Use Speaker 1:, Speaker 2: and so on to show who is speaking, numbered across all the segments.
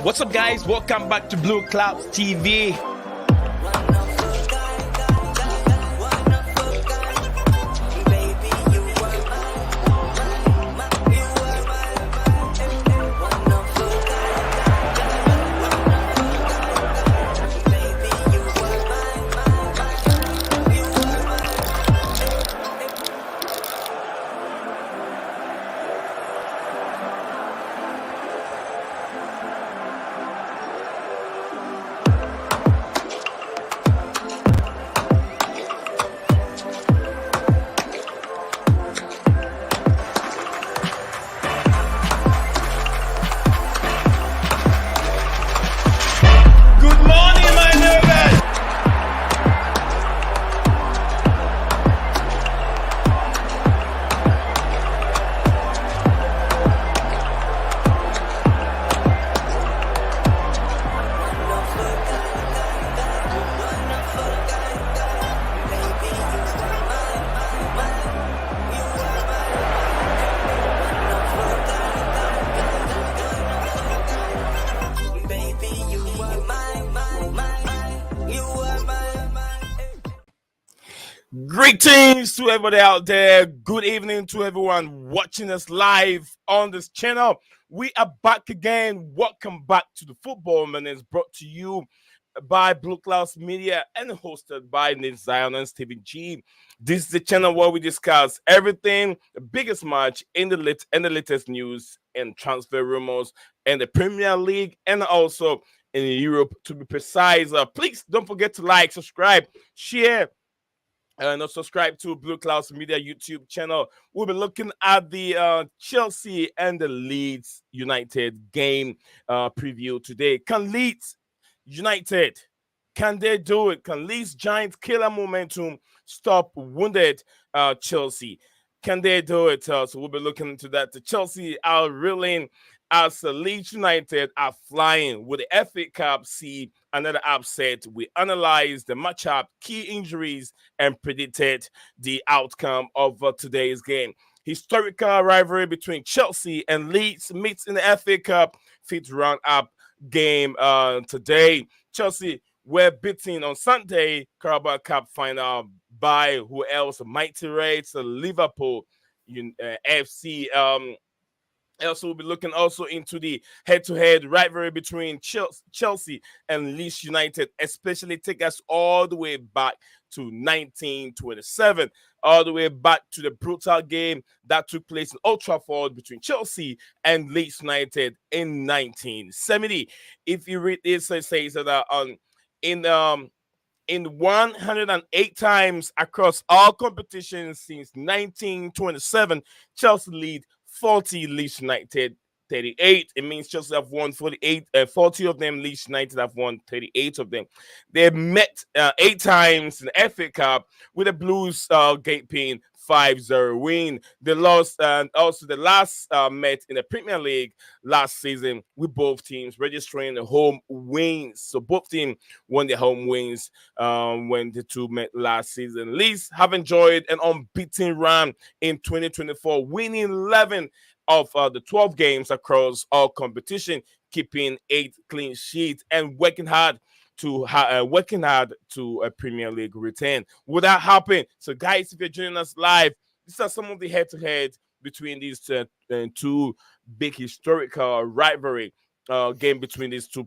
Speaker 1: What's up, guys? Welcome back to Blueclouds TV. Greetings to everybody out there. Good evening to everyone watching us live on this channel. We are back again. Welcome back to the Football Minutes, brought to you by Blueclouds Media and hosted by Nick Zion and Stephen G. This is the channel where we discuss everything, the biggest match in the latest news and transfer rumors in the Premier League and also in Europe, to be precise. Please don't forget to like, subscribe, share, and subscribe to Blueclouds Media YouTube channel. We'll be looking at the Chelsea and the Leeds United game preview today. Can Leeds United, can they do it? Can Leeds Giants killer momentum stop wounded Chelsea? Can they do it? So we'll be looking into that. The Chelsea are reeling as Leeds United are flying with the FA Cup. See another upset. We analyzed the matchup, key injuries, and predicted the outcome of today's game. Historical rivalry between Chelsea and Leeds meets in the FA Cup fifth round-up game today. Chelsea were beaten on Sunday Carabao Cup final by who else? Mighty Reds, Liverpool FC. Also, we'll be looking also into the head-to-head rivalry between Chelsea and Leeds United, especially take us all the way back to 1927, all the way back to the brutal game that took place in Old Trafford between Chelsea and Leeds United in 1970. If you read this, it says that in 108 times across all competitions since 1927, Chelsea lead 40, Leeds United 38. It means Chelsea have won 40 of them. Leeds United have won 38 of them. They met 8 times in the FA Cup with the Blues gaping 5-0 win. They lost, and also the last met in the Premier League last season with both teams registering the home wins. So both teams won their home wins when the two met last season. Leeds have enjoyed an unbeaten run in 2024, winning 11 of the 12 games across all competition, keeping 8 clean sheets and working hard to a Premier League return. Would that happen? So, guys, if you're joining us live, these are some of the head-to-head between these two big historical rivalry game between these two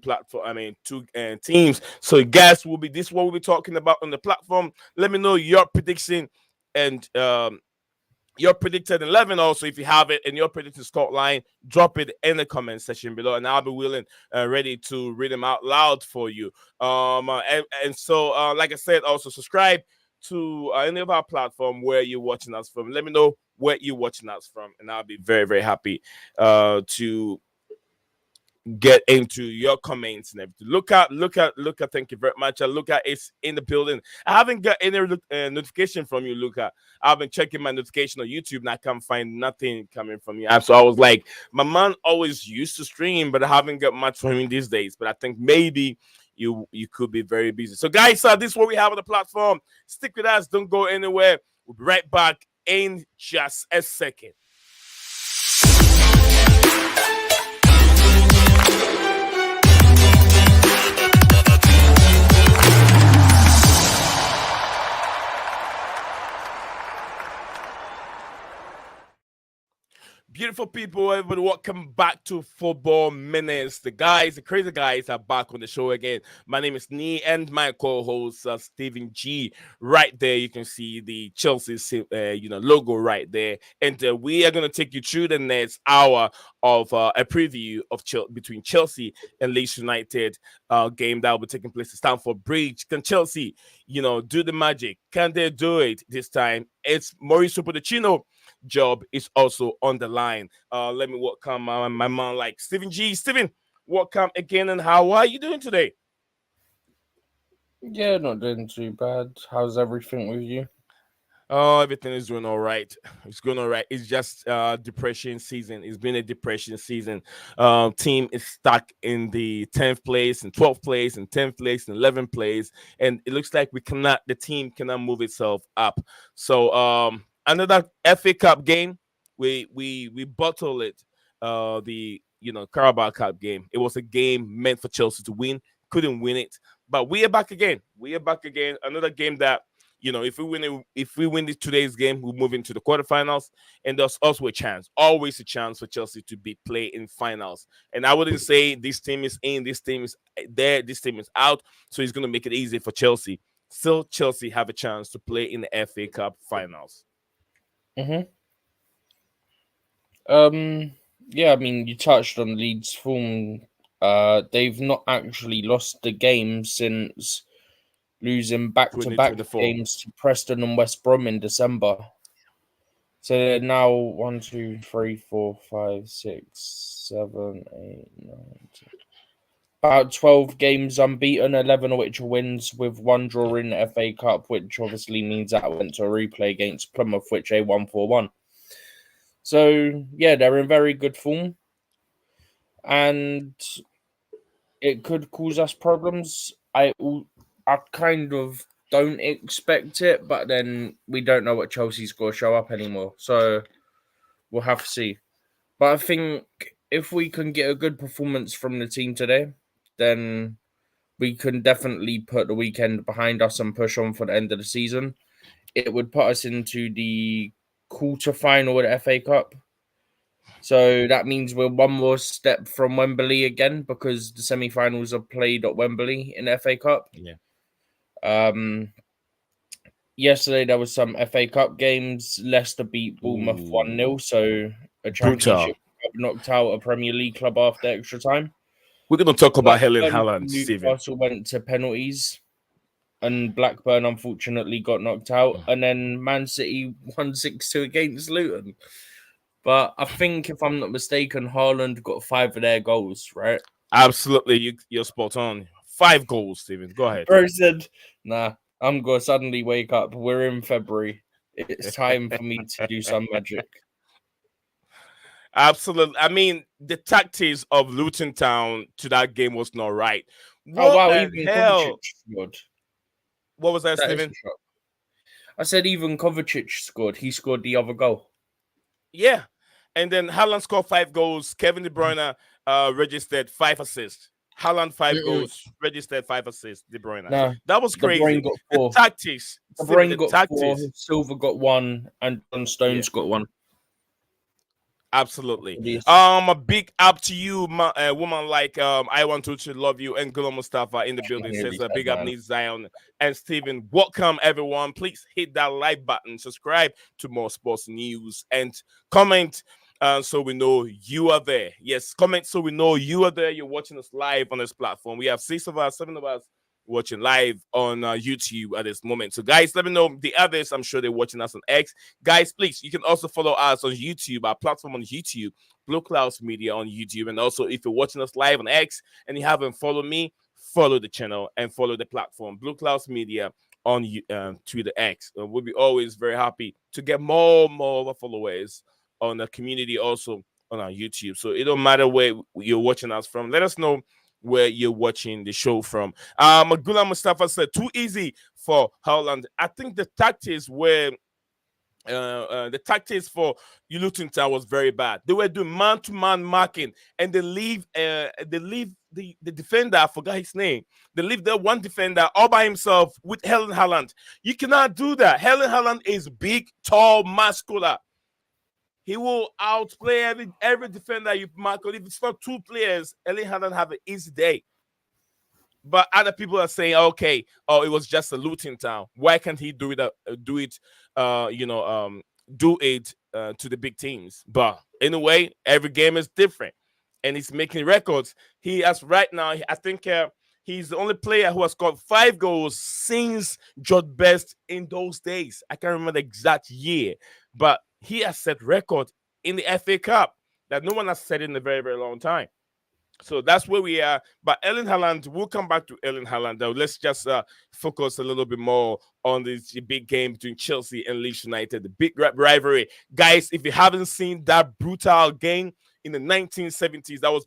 Speaker 1: teams. So, guys, this is what we'll be talking about on the platform. Let me know your prediction and your predicted 11 also, if you have it, and your predicted scoreline, drop it in the comment section below, and I'll be willing, ready to read them out loud for you. So, like I said, also subscribe to any of our platform where you're watching us from. Let me know where you're watching us from, and I'll be very, very happy to get into your comments and everything. Look at. Thank you very much. Luca is in the building. I haven't got any notification from you, Luca. I've been checking my notification on YouTube and I can't find nothing coming from you. So I was like, my man always used to stream, but I haven't got much from him these days. But I think maybe you could be very busy. So guys, this is what we have on the platform. Stick with us. Don't go anywhere. We'll be right back in just a second. Beautiful people, everybody, welcome back to Football Minutes. The crazy guys are back on the show again. My name is Nee and my co-host, Stephen G. Right there, you can see the Chelsea, logo right there. And we are going to take you through the next hour of a preview of between Chelsea and Leeds United game that will be taking place at Stamford Bridge. Can Chelsea, do the magic? Can they do it this time? It's Mauricio Pochettino job is also on the line. Let me welcome my man like Stephen G. Stephen, welcome again, and how are you doing today?
Speaker 2: Yeah, not doing too bad. How's everything with you?
Speaker 1: Oh, everything is doing all right. It's going all right. It's just depression season. It's been a depression season. Team is stuck in the 10th place and 12th place and 10th place and 11th place. And it looks like the team cannot move itself up. So another FA Cup game, we bottle it. The Carabao Cup game. It was a game meant for Chelsea to win. Couldn't win it. But we are back again. We are back again. Another game that if we win today's game, we move into the quarterfinals, and there's also always a chance for Chelsea to be play in finals. And I wouldn't say this team is in, this team is there, this team is out, so it's going to make it easy for Chelsea. Still, Chelsea have a chance to play in the FA Cup finals.
Speaker 2: Yeah, I mean, you touched on Leeds' form. They've not actually lost the game since losing back-to-back
Speaker 1: 2024.
Speaker 2: games to Preston and West Brom in December. So they're now 1, 2, 3, 4, 5, 6, 7, 8, 9, 10. About 12 games unbeaten, 11 of which are wins, with one draw in the FA Cup, which obviously means that went to a replay against Plymouth, which they won 4-1. So, yeah, they're in very good form. And it could cause us problems. I kind of don't expect it, but then we don't know what Chelsea's going to show up anymore. So, we'll have to see. But I think if we can get a good performance from the team today, then we can definitely put the weekend behind us and push on for the end of the season. It would put us into the quarter-final of the FA Cup. So that means we're one more step from Wembley again, because the semi-finals are played at Wembley in the FA Cup.
Speaker 1: Yeah.
Speaker 2: Yesterday there was some FA Cup games. Leicester beat Bournemouth 1-0, so a championship club knocked out a Premier League club after extra time.
Speaker 1: We're going to talk about Erling Haaland, Steven.
Speaker 2: Newcastle went to penalties, and Blackburn unfortunately got knocked out. And then Man City won 6-2 against Luton. But I think, if I'm not mistaken, Haaland got 5 of their goals, right?
Speaker 1: Absolutely, you're spot on. 5 goals, Steven. Go ahead.
Speaker 2: Bro said, nah, I'm going to suddenly wake up. We're in February. It's time for me to do some magic.
Speaker 1: Absolutely. I mean, the tactics of Luton Town to that game was not right.
Speaker 2: Even Kovacic scored.
Speaker 1: What was that, Steven?
Speaker 2: I said even Kovacic scored. He scored the other goal.
Speaker 1: Yeah. And then Haaland scored 5 goals. Kevin De Bruyne registered 5 assists. Haaland 5 goals, registered 5 assists. De Bruyne.
Speaker 2: No,
Speaker 1: that was crazy.
Speaker 2: De Bruyne got 4.
Speaker 1: The tactics.
Speaker 2: De Bruyne got 4. Silva got 1, and John Stones got 1.
Speaker 1: Absolutely. A big up to you, woman like I want to love you, and Gula Mustafa in the building says a big up needs Zion and Steven. Welcome everyone. Please hit that like button, subscribe to more sports news, and comment so we know you are there. Yes, comment so we know you are there. You're watching us live on this platform. We have 6 of us, 7 of us watching live on YouTube at this moment. So guys, let me know the others. I'm sure they're watching us on X. Guys, please, you can also follow us on YouTube, our platform on YouTube, Blueclouds Media on YouTube. And also, if you're watching us live on X and you haven't followed me, follow the channel and follow the platform, Blueclouds Media on Twitter X. We'll be always very happy to get more followers on the community, also on our YouTube. So it don't matter where you're watching us from. Let us know where you're watching the show from. Magula Mustafa said, too easy for Haaland. I think the tactics were the tactics for Luton Town was very bad. They were doing man-to-man marking, and they leave the defender, I forgot his name. They leave the one defender all by himself with Erling Haaland. You cannot do that. Erling Haaland is big, tall, muscular. He will outplay every defender you mark. If it's not two players, Erling Haaland have an easy day. But other people are saying, okay, oh, it was just a looting town. Why can't he do it? Do it, you know, do it to the big teams? But anyway, every game is different, and he's making records. He has right now. I think he's the only player who has scored 5 goals since George Best in those days. I can't remember the exact year, but he has set record in the FA Cup that no one has set in a very, very long time. So that's where we are. But Erling Haaland, we'll come back to Erling Haaland. Though. Let's just focus a little bit more on this big game between Chelsea and Leeds United, the big rivalry. Guys, if you haven't seen that brutal game in the 1970s that was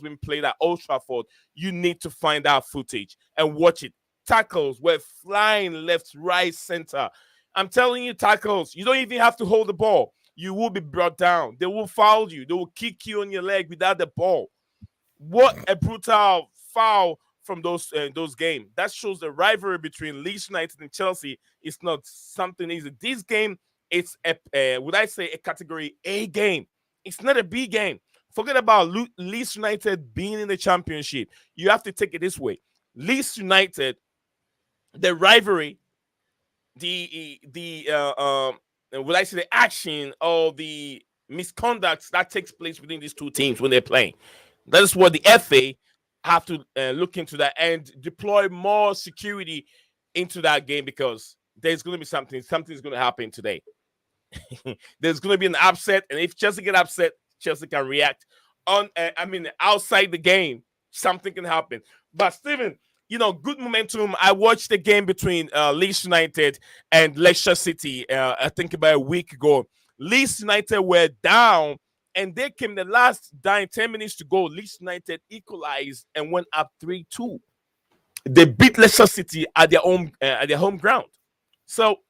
Speaker 1: being played at Old Trafford, you need to find that footage and watch it. Tackles were flying left, right, center. I'm telling you, tackles. You don't even have to hold the ball. You will be brought down. They will foul you. They will kick you on your leg without the ball. What a brutal foul from those games. That shows the rivalry between Leeds United and Chelsea is not something easy. This game, it's would I say a category A game? It's not a B game. Forget about Leeds United being in the championship. You have to take it this way. Leeds United, the rivalry, would I say the action or the misconduct that takes place within these two teams when they're playing. That is what the FA have to look into that and deploy more security into that game because there's going to be something's going to happen today. There's going to be an upset, and if Chelsea get upset, Chelsea can react outside the game. Something can happen. But Stephen, good momentum. I watched the game between Leeds United and Leicester City. I think about a week ago. Leeds United were down. And they came the last 10 minutes to go. Leeds United equalized and went up 3-2. They beat Leicester City at their home ground. So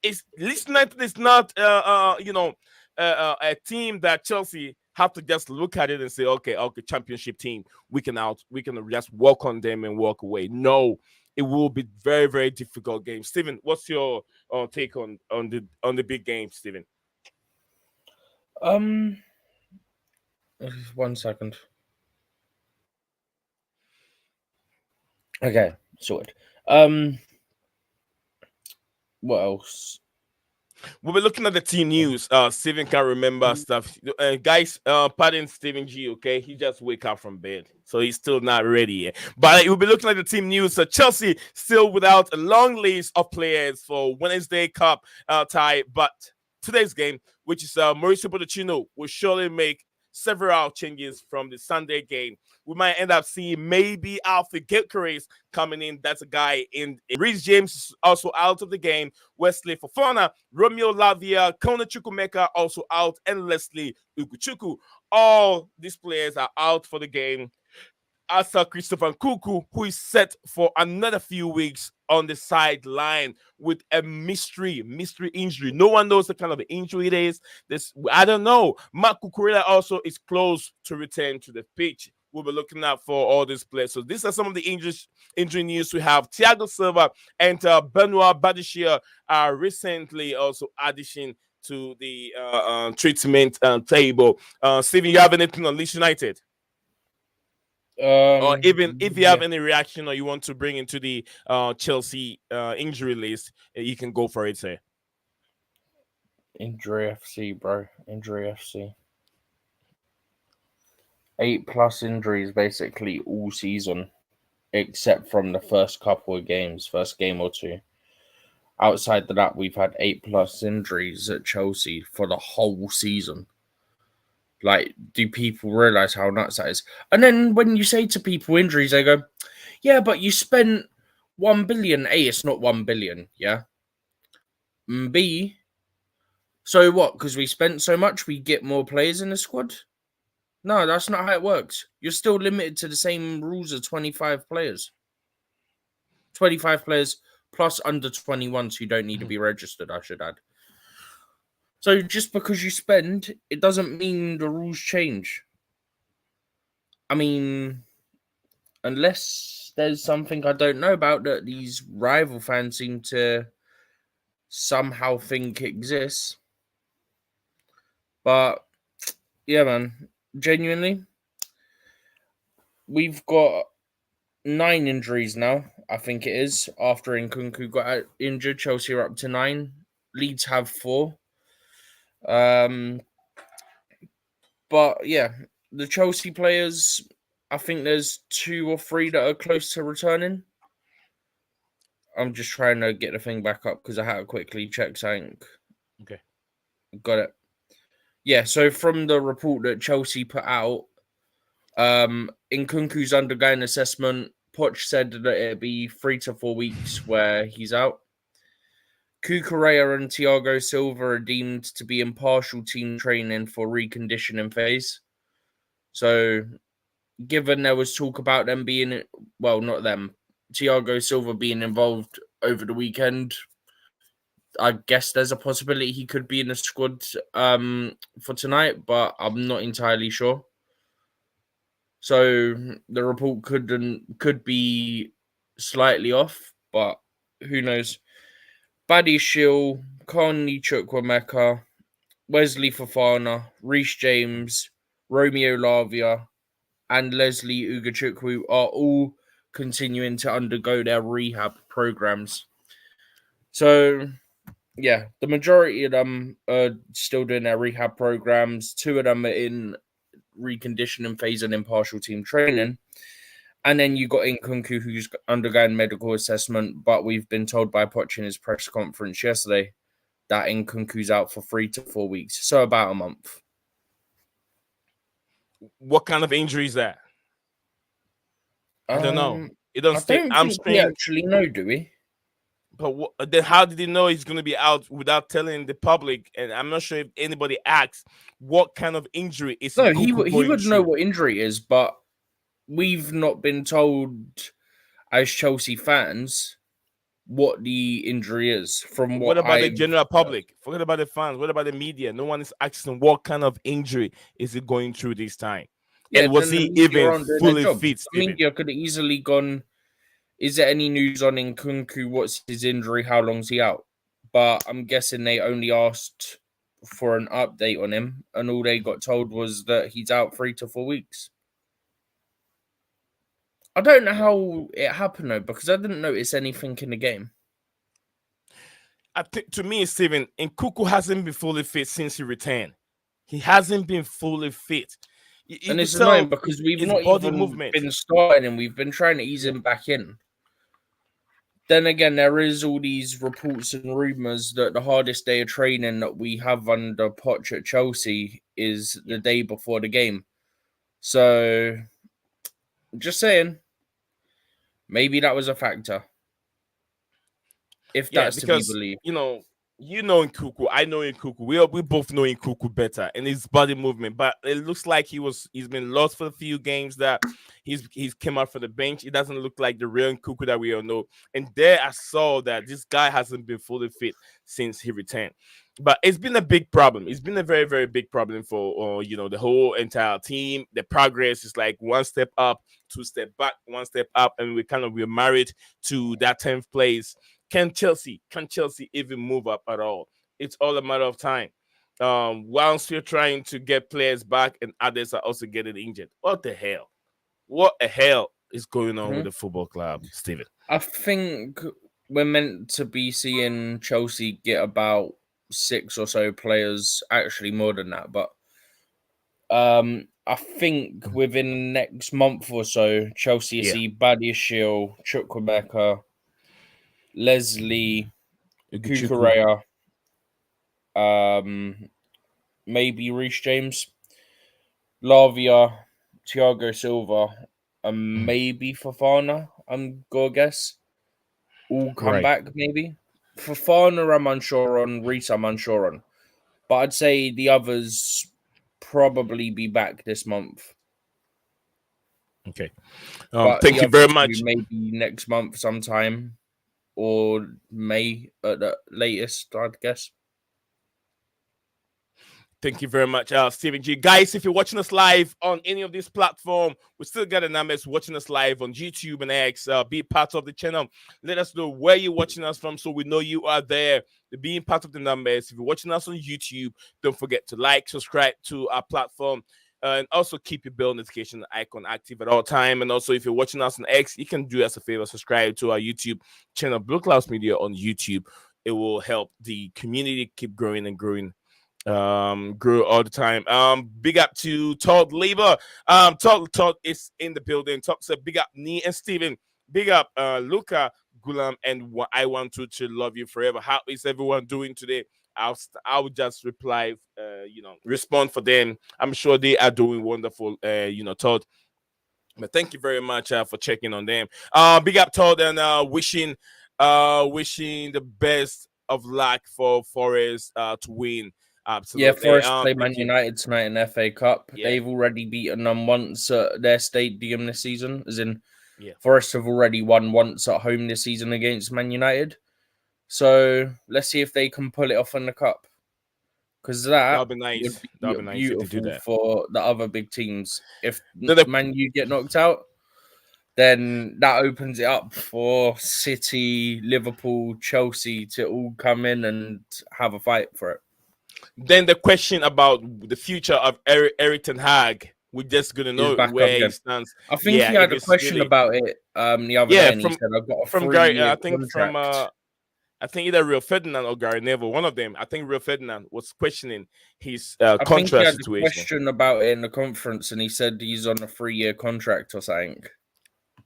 Speaker 1: Leeds United is not a team that Chelsea have to just look at it and say, okay, championship team, we can just walk on them and walk away. No, it will be very, very difficult game. Stephen, what's your take on the big game, Stephen?
Speaker 2: 1 second. Okay, sorted. What else?
Speaker 1: We'll be looking at the team news. Steven can remember stuff. Guys, pardon Steven G, okay? He just wake up from bed. So he's still not ready yet. But we'll be looking at the team news. Chelsea still without a long list of players for Wednesday Cup tie. But today's game, which is Mauricio Pochettino, will surely make several changes from the Sunday game. We might end up seeing maybe Alfie Gilchrist coming in. That's a guy in. Reece James is also out of the game. Wesley Fofana, Romeo Lavia, Kona Chukwumeka also out, and Leslie Ugochukwu. All these players are out for the game. Asa Christopher Nkunku, who is set for another few weeks on the sideline with a mystery injury. No one knows the kind of injury it is. I don't know. Mark Cucurella also is close to return to the pitch. We'll be looking out for all these players. So these are some of the injury news we have. Thiago Silva and Benoit Badiashile are recently also addition to the treatment table. Steven, you have anything on Leeds United? Or even if you have any reaction or you want to bring into the Chelsea injury list, you can go for it, sir.
Speaker 2: Injury FC, bro. Injury FC. 8+ injuries basically all season, except from the first couple of games, first game or two. Outside of that, we've had 8+ injuries at Chelsea for the whole season. Like, do people realize how nuts that is? And then when you say to people injuries, they go, yeah, but you spent 1 billion. A, it's not 1 billion, yeah? B, so what? Because we spent so much, we get more players in the squad? No, that's not how it works. You're still limited to the same rules of 25 players. 25 players plus under 21s who don't need to be registered, I should add. So just because you spend, it doesn't mean the rules change. I mean, unless there's something I don't know about that these rival fans seem to somehow think exists. But yeah, man, genuinely, we've got 9 injuries now. I think it is after Nkunku got injured. Chelsea are up to 9. Leeds have 4. But yeah, the Chelsea players, I think there's 2 or 3 that are close to returning. I'm just trying to get the thing back up because I had to quickly check something.
Speaker 1: Okay.
Speaker 2: Got it. Yeah, so from the report that Chelsea put out, Nkunku's undergoing assessment. Poch said that it'd be 3 to 4 weeks where he's out. Cucurella and Thiago Silva are deemed to be in partial team training for reconditioning phase. So, given there was talk about them being, well, not them, Thiago Silva being involved over the weekend, I guess there's a possibility he could be in the squad for tonight, but I'm not entirely sure. So the report could be slightly off, but who knows? Buddy Shield, Carney Chukwuemeka, Wesley Fofana, Reece James, Romeo Lavia, and Leslie Ugachukwu are all continuing to undergo their rehab programs. So, yeah, the majority of them are still doing their rehab programs. 2 of them are in reconditioning phase and in partial team training. And then you got Nkunku, who's undergoing medical assessment, but we've been told by Poch in his press conference yesterday that Nkunku's out for 3 to 4 weeks, so about a month.
Speaker 1: What kind of injury is that? I don't know. It
Speaker 2: I
Speaker 1: don't state
Speaker 2: don't think
Speaker 1: hamstring.
Speaker 2: we actually know, do we?
Speaker 1: But then how did he know he's going to be out without telling the public? And I'm not sure if anybody asked what kind of injury is
Speaker 2: No,
Speaker 1: Nkunku
Speaker 2: he
Speaker 1: going
Speaker 2: would know
Speaker 1: through?
Speaker 2: what injury is, but we've not been told as Chelsea fans what the injury is. From
Speaker 1: What
Speaker 2: what
Speaker 1: about the
Speaker 2: I've
Speaker 1: general public? Forget about the fans. What about the media? No one is asking what kind of injury is he going through this time.
Speaker 2: yeah,
Speaker 1: And was
Speaker 2: then the
Speaker 1: he
Speaker 2: media
Speaker 1: even
Speaker 2: aren't doing their
Speaker 1: fully
Speaker 2: job.
Speaker 1: fit,
Speaker 2: The
Speaker 1: Steven?
Speaker 2: media could have easily gone, is there any news on Nkunku? What's his injury? How long's he out? But I'm guessing they only asked for an update on him, and all they got told was that he's out 3 to 4 weeks. I don't know how it happened though, because I didn't notice anything in the game.
Speaker 1: I think to me, Steven, Nkunku hasn't been fully fit since he returned. He hasn't been fully fit. You
Speaker 2: And
Speaker 1: could
Speaker 2: it's annoying
Speaker 1: tell
Speaker 2: because we've
Speaker 1: his
Speaker 2: not
Speaker 1: body
Speaker 2: even
Speaker 1: movement.
Speaker 2: been starting and we've been trying to ease him back in. Then again, there is all these reports and rumours that the hardest day of training that we have under Poch at Chelsea is the day before the game. So, just saying, maybe that was a factor. If that's to be
Speaker 1: Because
Speaker 2: believed.
Speaker 1: you know Nkunku, I know Nkunku. We both know Nkunku better and his body movement. But it looks like he's been lost for a few games that he's came out from the bench. It doesn't look like the real Nkunku that we all know. And there I saw that this guy hasn't been fully fit since he returned. But it's been a big problem. It's been a very, very big problem for the whole entire team. The progress is like 1 step up, 2 step back, 1 step up, and we're married to that 10th place. Can Chelsea even move up at all? It's all a matter of time. Whilst we're trying to get players back and others are also getting injured. What the hell? What the hell is going on with the football club, Steven?
Speaker 2: I think we're meant to be seeing Chelsea get about 6 or so players, actually more than that, but I think within the next month or so, Chelsea see Badiashile, Chukwuemeka, Leslie, Cucurella, maybe Reece James, Lavia, Thiago Silva, and maybe Fofana, I'm going to guess. All come back, maybe. Fofana, I'm unsure on. Reece, I'm unsure on. But I'd say the others probably be back this month.
Speaker 1: Okay.
Speaker 2: But
Speaker 1: thank you very much.
Speaker 2: Maybe next month sometime or May at the latest, I'd guess.
Speaker 1: Thank you very much, Stephen G. Guys, if you're watching us live on any of these platforms, we still got the numbers watching us live on YouTube and X. Be part of the channel. Let us know where you're watching us from so we know you are there. Being part of the numbers. If you're watching us on YouTube, don't forget to like, subscribe to our platform. And also keep your bell notification icon active at all time. And also, if you're watching us on X, you can do us a favor, subscribe to our YouTube channel, Blueclouds Media on YouTube. It will help the community keep growing and growing. Grew all the time. Big up to Todd Labor. Todd is in the building. Todd said big up Nee and Steven. Big up Luca, Gulam, and I want to love you forever. How is everyone doing today? I'll just reply, respond for them. I'm sure they are doing wonderful, Todd. But thank you very much for checking on them. Big up Todd and wishing the best of luck for Forest to win. Absolutely.
Speaker 2: Yeah, Forest play Man United tonight in the FA Cup. Yeah. They've already beaten them once at their stadium this season, as in Forest have already won once at home this season against Man United. So let's see if they can pull it off in the cup. Because that
Speaker 1: would be nice.
Speaker 2: That'd be nice beautiful for the other big teams. If Man U get knocked out, then that opens it up for City, Liverpool, Chelsea to all come in and have a fight for it.
Speaker 1: Then the question about the future of Eric Ten Hag, we're just gonna know where he stands.
Speaker 2: I think he had a question about it the other day, and he said, "I've got a
Speaker 1: from
Speaker 2: Gary,
Speaker 1: I think contract. I think either Rio Ferdinand or Gary Neville, one of them. I think Rio Ferdinand was questioning his contract situation. I think he had
Speaker 2: a question about it in the conference, and he said he's on a 3-year contract or something.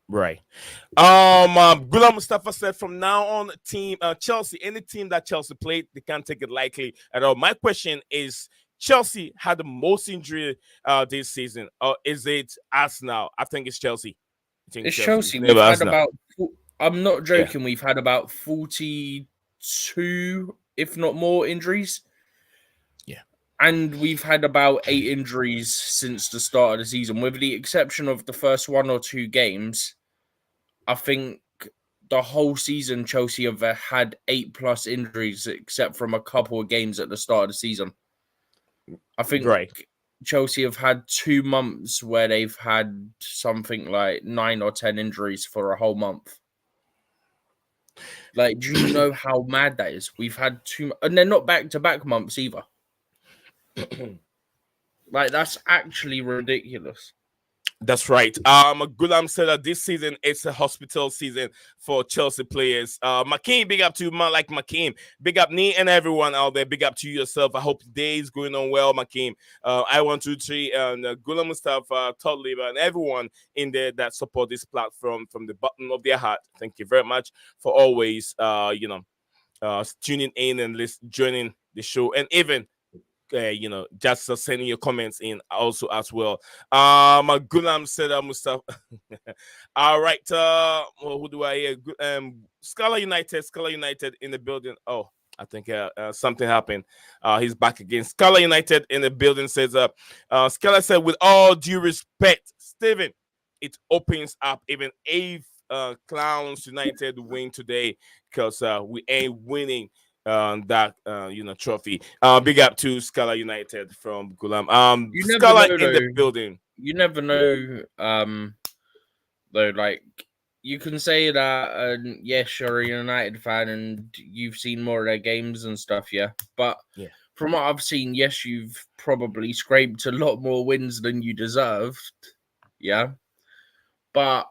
Speaker 1: Right. Gulam Mustafa said from now on, team Chelsea, any team that Chelsea played, they can't take it lightly at all. My question is, Chelsea had the most injury this season, or is it Arsenal? I think it's Chelsea.
Speaker 2: It's Chelsea. We've had about, I'm not joking, we've had about 42, if not more, injuries.
Speaker 1: Yeah.
Speaker 2: And we've had about 8 injuries since the start of the season, with the exception of the first 1 or 2 games. I think the whole season Chelsea have had 8+ injuries, except from a couple of games at the start of the season. I think Chelsea have had 2 months where they've had something like 9 or 10 injuries for a whole month. Like, do you know how mad that is? We've had 2, and they're not back-to-back months either. Like, that's actually ridiculous.
Speaker 1: That's right. Gulam said that this season it's a hospital season for Chelsea players. Makeem, big up to you, man like Makeem. Big up me and everyone out there. Big up to you yourself. I hope the day is going on well, Makeem. I 123 and Gulam Mustafa, Todd Lever, and everyone in there that support this platform from the bottom of their heart. Thank you very much for always, tuning in and joining the show, and even. Just sending your comments in also as well. Gulam said, Mustafa. All right. Who do I hear? Scala United in the building. Oh, I think something happened. He's back again. Scala United in the building says, Scala said, with all due respect, Steven, it opens up even if Clowns United win today, because we ain't winning that trophy. Big up to Scala United from Gulam. Scala in the building.
Speaker 2: You never know, though. Like, you can say that, yes, you're a United fan and you've seen more of their games and stuff, yeah. But from what I've seen, yes, you've probably scraped a lot more wins than you deserved, yeah. But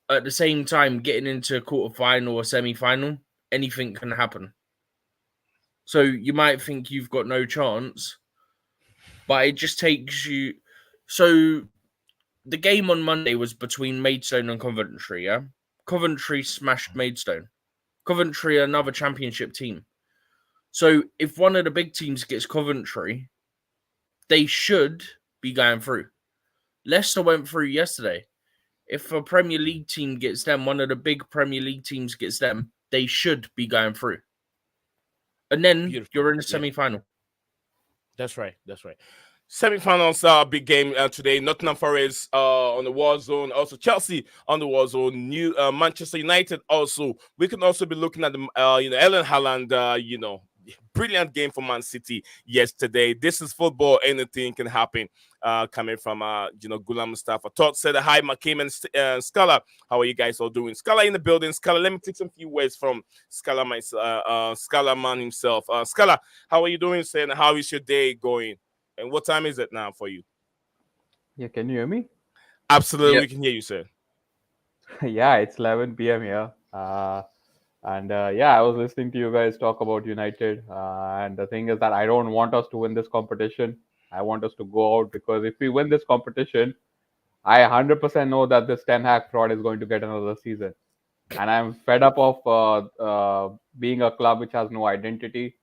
Speaker 2: at the same time, getting into a quarterfinal or semi-final, anything can happen. So you might think you've got no chance, but it just takes you. So the game on Monday was between Maidstone and Coventry, yeah? Coventry smashed Maidstone. Coventry are another championship team. So if one of the big teams gets Coventry, they should be going through. Leicester went through yesterday. If a Premier League team gets them, one of the big Premier League teams gets them, they should be going through. And then you're in the semi-final.
Speaker 1: That's right. Semi-finals are a big game today. Nottingham Forest on the war zone. Also Chelsea on the war zone. New Manchester United also. We can also be looking at the Erling Haaland brilliant game for Man City yesterday. This is football; anything can happen. Coming from Gulam Mustafa. Todd said hi, Makim and Scala. How are you guys all doing? Scala in the building. Scala, let me take some few words from Scala, Scala man himself. Scala, how are you doing, sir? And how is your day going? And what time is it now for you?
Speaker 3: Yeah, can you hear me?
Speaker 1: Absolutely,
Speaker 2: Yep.
Speaker 1: we can hear you, sir.
Speaker 3: Yeah, it's 11 p.m. here. And yeah, I was listening to you guys talk about United. And the thing is that I don't want us to win this competition. I want us to go out because if we win this competition, I 100% know that this Ten Hag fraud is going to get another season. And I'm fed up of being a club which has no identity.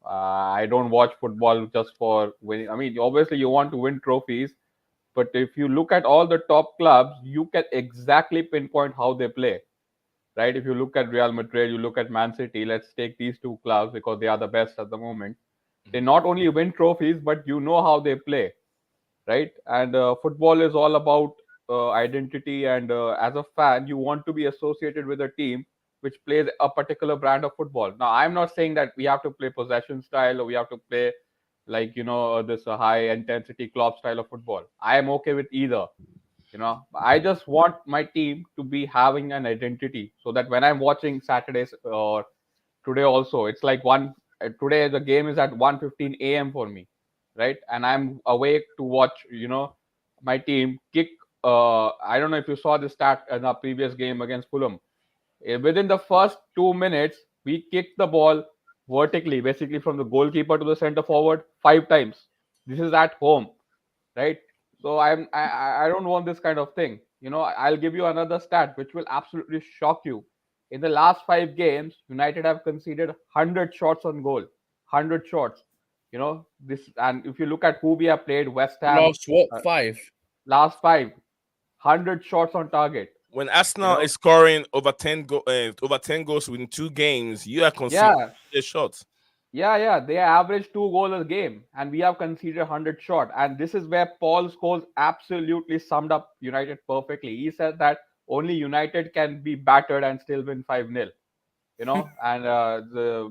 Speaker 3: I don't watch football just for winning. I mean, obviously, you want to win trophies, but if you look at all the top clubs, you can exactly pinpoint how they play, right? If you look at Real Madrid, you look at Man City, let's take these two clubs because they are the best at the moment. They not only win trophies, but you know how they play, right? And football is all about identity. And as a fan, you want to be associated with a team which plays a particular brand of football. Now, I'm not saying that we have to play possession style or we have to play like this high intensity club style of football. I am okay with either. I just want my team to be having an identity so that when I'm watching Saturdays or today also, it's like today the game is at 1:15 a.m. for me, right? And I'm awake to watch my team kick. I don't know if you saw the stat in our previous game against Fulham. Within the first 2 minutes, we kicked the ball vertically, basically from the goalkeeper to the center forward 5 times. This is at home, right? So I don't want this kind of thing. I'll give you another stat which will absolutely shock you. In the last 5 games, United have conceded 100 shots on goal, 100 shots. This, and if you look at who we have played, West Ham,
Speaker 2: Last what?
Speaker 3: uh,
Speaker 2: 5.
Speaker 3: last 100 shots on target.
Speaker 1: When
Speaker 3: You
Speaker 1: Arsenal
Speaker 3: know,
Speaker 1: is scoring over 10 goals within 2 games, you are conceding
Speaker 3: yeah,
Speaker 1: a shot.
Speaker 3: Yeah. They average 2 goals a game, and we have conceded 100 shot. And this is where Paul Scholes absolutely summed up United perfectly. He said that only United can be battered and still win 5-0. And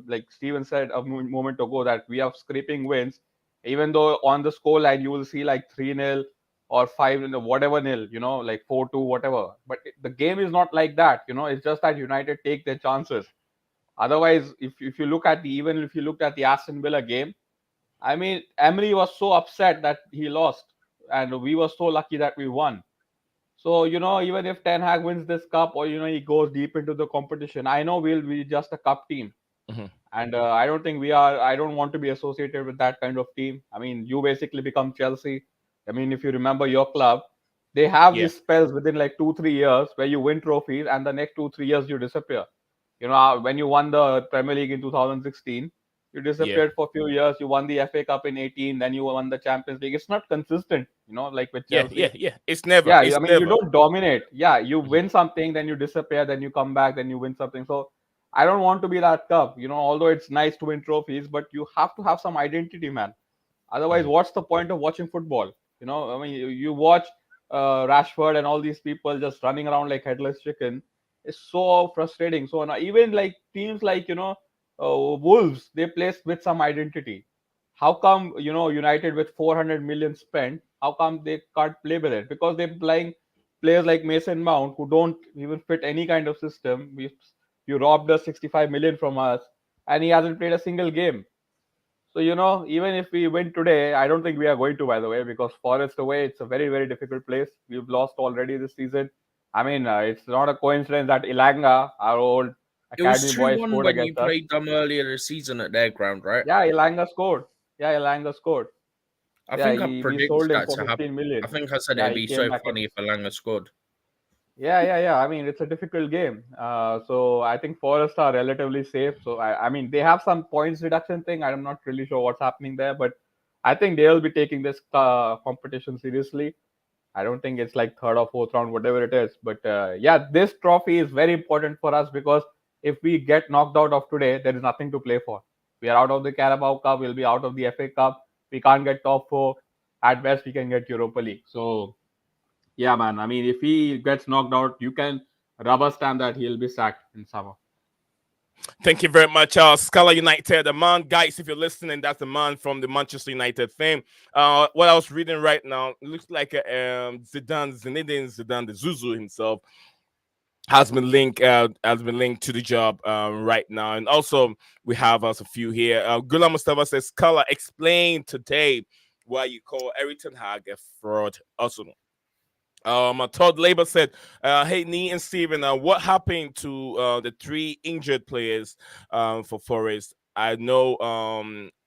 Speaker 3: like Steven said a moment ago that we have scraping wins, even though on the score line you will see like 3-0 or 5 whatever nil, like 4-2, whatever. But the game is not like that. It's just that United take their chances. Otherwise, if you look at even if you looked at the Aston Villa game, I mean, Emery was so upset that he lost, and we were so lucky that we won. So even if Ten Hag wins this cup or he goes deep into the competition, I know we'll be just a cup team,
Speaker 1: Mhm.
Speaker 3: and I don't think we are. I don't want to be associated with that kind of team. I mean, you basically become Chelsea. I mean, if you remember your club, they have
Speaker 1: Yeah,
Speaker 3: these spells within like 2-3 years where you win trophies, and the next 2-3 years you disappear. When you won the Premier League in 2016, you
Speaker 1: yeah,
Speaker 3: disappeared for a few years. You won the FA Cup in 18, then you won the Champions League. It's not consistent, like with
Speaker 1: yeah, yeah,
Speaker 3: Chelsea.
Speaker 1: yeah. It's never.
Speaker 3: Yeah,
Speaker 1: It's
Speaker 3: I mean, you
Speaker 1: never.
Speaker 3: don't dominate. Yeah, you
Speaker 1: Mhm,
Speaker 3: win something, then you disappear, then you come back, then you win something. So I don't want to be that cup. Although it's nice to win trophies, but you have to have some identity, man. Otherwise,
Speaker 1: mhm,
Speaker 3: what's the point of watching football? I mean, you watch Rashford and all these people just running around like headless chicken. It's so frustrating. So now, even like teams like Wolves, they play with some identity. How come United with 400 million spent? How come they can't play with it? Because they're playing players like Mason Mount who don't even fit any kind of system. You robbed us 65 million from us, and he hasn't played a single game. So, even if we win today, I don't think we are going to, by the way, because Forest away, it's a very, very difficult place. We've lost already this season. I mean, it's not a coincidence that Ilanga, our old
Speaker 2: It was
Speaker 3: academy boy,
Speaker 2: 2-1
Speaker 3: scored
Speaker 2: when you
Speaker 3: against us.
Speaker 2: played them earlier this season at their ground, right?
Speaker 3: Yeah, Ilanga scored. Yeah, Ilanga scored.
Speaker 2: I
Speaker 3: Yeah,
Speaker 2: think I
Speaker 3: we
Speaker 2: predicted
Speaker 3: sold him
Speaker 2: that
Speaker 3: for
Speaker 2: to happen.
Speaker 3: 15
Speaker 2: I
Speaker 3: million.
Speaker 2: think I said
Speaker 3: Yeah,
Speaker 2: it'd
Speaker 3: he
Speaker 2: be
Speaker 3: came
Speaker 2: so
Speaker 3: back in.
Speaker 2: funny if Alanga scored.
Speaker 3: Yeah. I mean, it's a difficult game. So I think Forest are relatively safe. So I mean, they have some points reduction thing. I'm not really sure what's happening there, but I think they'll be taking this competition seriously. I don't think it's like third or fourth round, whatever it is. But yeah, this trophy is very important for us because if we get knocked out of today, there is nothing to play for. We are out of the Carabao Cup. We'll be out of the FA Cup. We can't get top four. At best, we can get Europa League. So yeah, man. I mean, if he gets knocked out, you can rubber stamp that he'll be sacked in summer.
Speaker 1: Thank you very much, Scala United. The man, guys, if you're listening, that's the man from the Manchester United fame. What I was reading right now, it looks like Zinedine Zidane, the Zuzu himself, has been linked to the job right now. And also we have us a few here. Gula Mustafa says, Scala, explain today why you call Eric Ten Hag a fraud. Also, Todd Labor said, "Hey, Nee and Steven, what happened to the three injured players for Forest? I know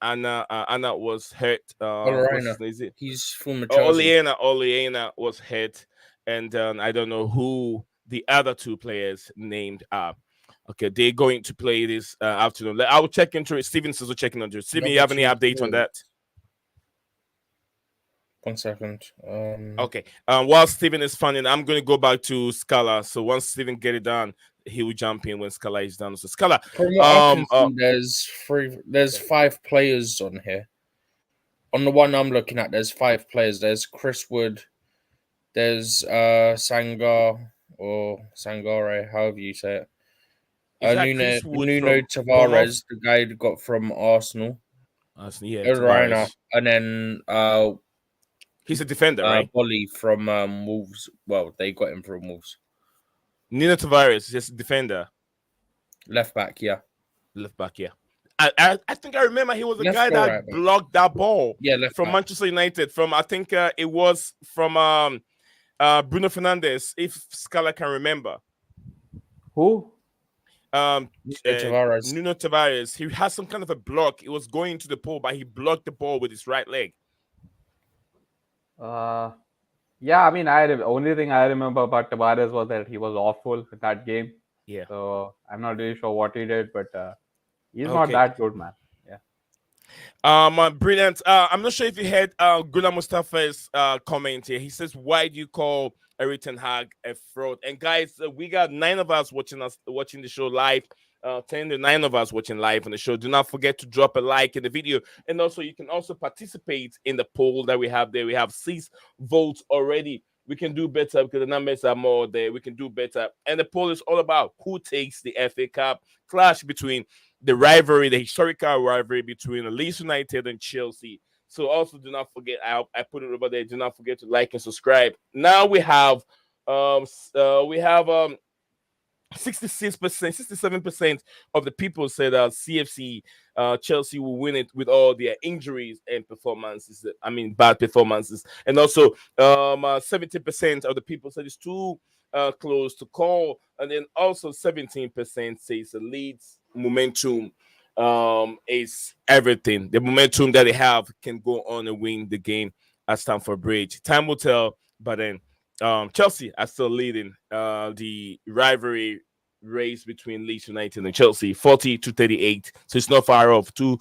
Speaker 1: Anna was hurt.
Speaker 2: Olorina, he's former Chelsea.
Speaker 1: Oleana was hurt, and I don't know who the other two players named are. Okay, they're going to play this afternoon. I will check into it. Steven's also checking into it. Steven, you have any update on that?
Speaker 2: 1 second.
Speaker 1: Okay. While Steven is finding, I'm going to go back to Scala. So once Steven get it done, he will jump in when Scala is done. So Scala,
Speaker 2: from what I can see, there's 5 players on here. On the one I'm looking at, there's 5 players. There's Chris Wood, there's Sangar or Sangare, however you say it. Nuno Tavares, the guy who got from Arsenal.
Speaker 1: Yeah,
Speaker 2: and then
Speaker 1: he's a defender, right?
Speaker 2: Bolly from Wolves. Well, they got him from Wolves.
Speaker 1: Nuno Tavares, just a defender.
Speaker 2: Left back, yeah.
Speaker 1: I think I remember he was the guy that blocked that ball from
Speaker 2: back.
Speaker 1: Manchester United. From I think it was from Bruno Fernandes, if Scala can remember.
Speaker 3: Who?
Speaker 1: Nuno Tavares. He has some kind of a block. It was going to the pole, but he blocked the ball with his right leg.
Speaker 3: Yeah, I mean, only thing I remember about Tavares was that he was awful in that game.
Speaker 1: Yeah.
Speaker 3: So I'm not really sure what he did, but he's not that good, man.
Speaker 1: Brilliant. I'm not sure if you heard Gula Mustafa's comment here. He says, "Why do you call Eric Ten Hag a fraud?" And guys, we got 9 of us watching the show live. 10 to 9 of us watching live on the show. Do not forget to drop a like in the video, and also you can also participate in the poll that we have there. We have 6 votes already. We can do better because the numbers are more there. We can do better, and the poll is all about who takes the FA Cup clash between the historical rivalry between Leeds United and Chelsea. So also do not forget, I put it over there. Do not forget to like and subscribe. Now we have 66%, 67% of the people said CFC Chelsea will win it with all their injuries and performances. I mean, bad performances. And also 70% of the people said it's too close to call. And then also 17% says the Leeds momentum is everything. The momentum that they have can go on and win the game at Stamford Bridge. Time will tell, but then Chelsea are still leading the rivalry race between Leeds United and Chelsea, 40-38. So it's not far off. Two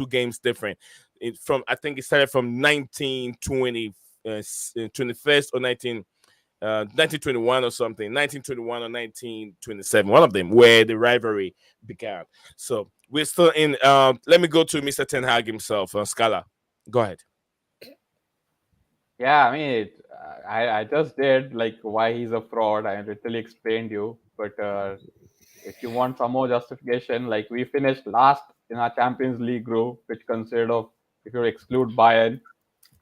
Speaker 1: games different. I think it started from 1920, 21st or 1921 or something, 1921 or 1927, one of them, where the rivalry began. So we're still in. Let me go to Mr. Ten Hag himself, Scala. Go ahead.
Speaker 3: Yeah, I mean, I just did like why he's a fraud. I literally explained you, but if you want some more justification, like we finished last in our Champions League group, which consisted of, if you exclude Bayern,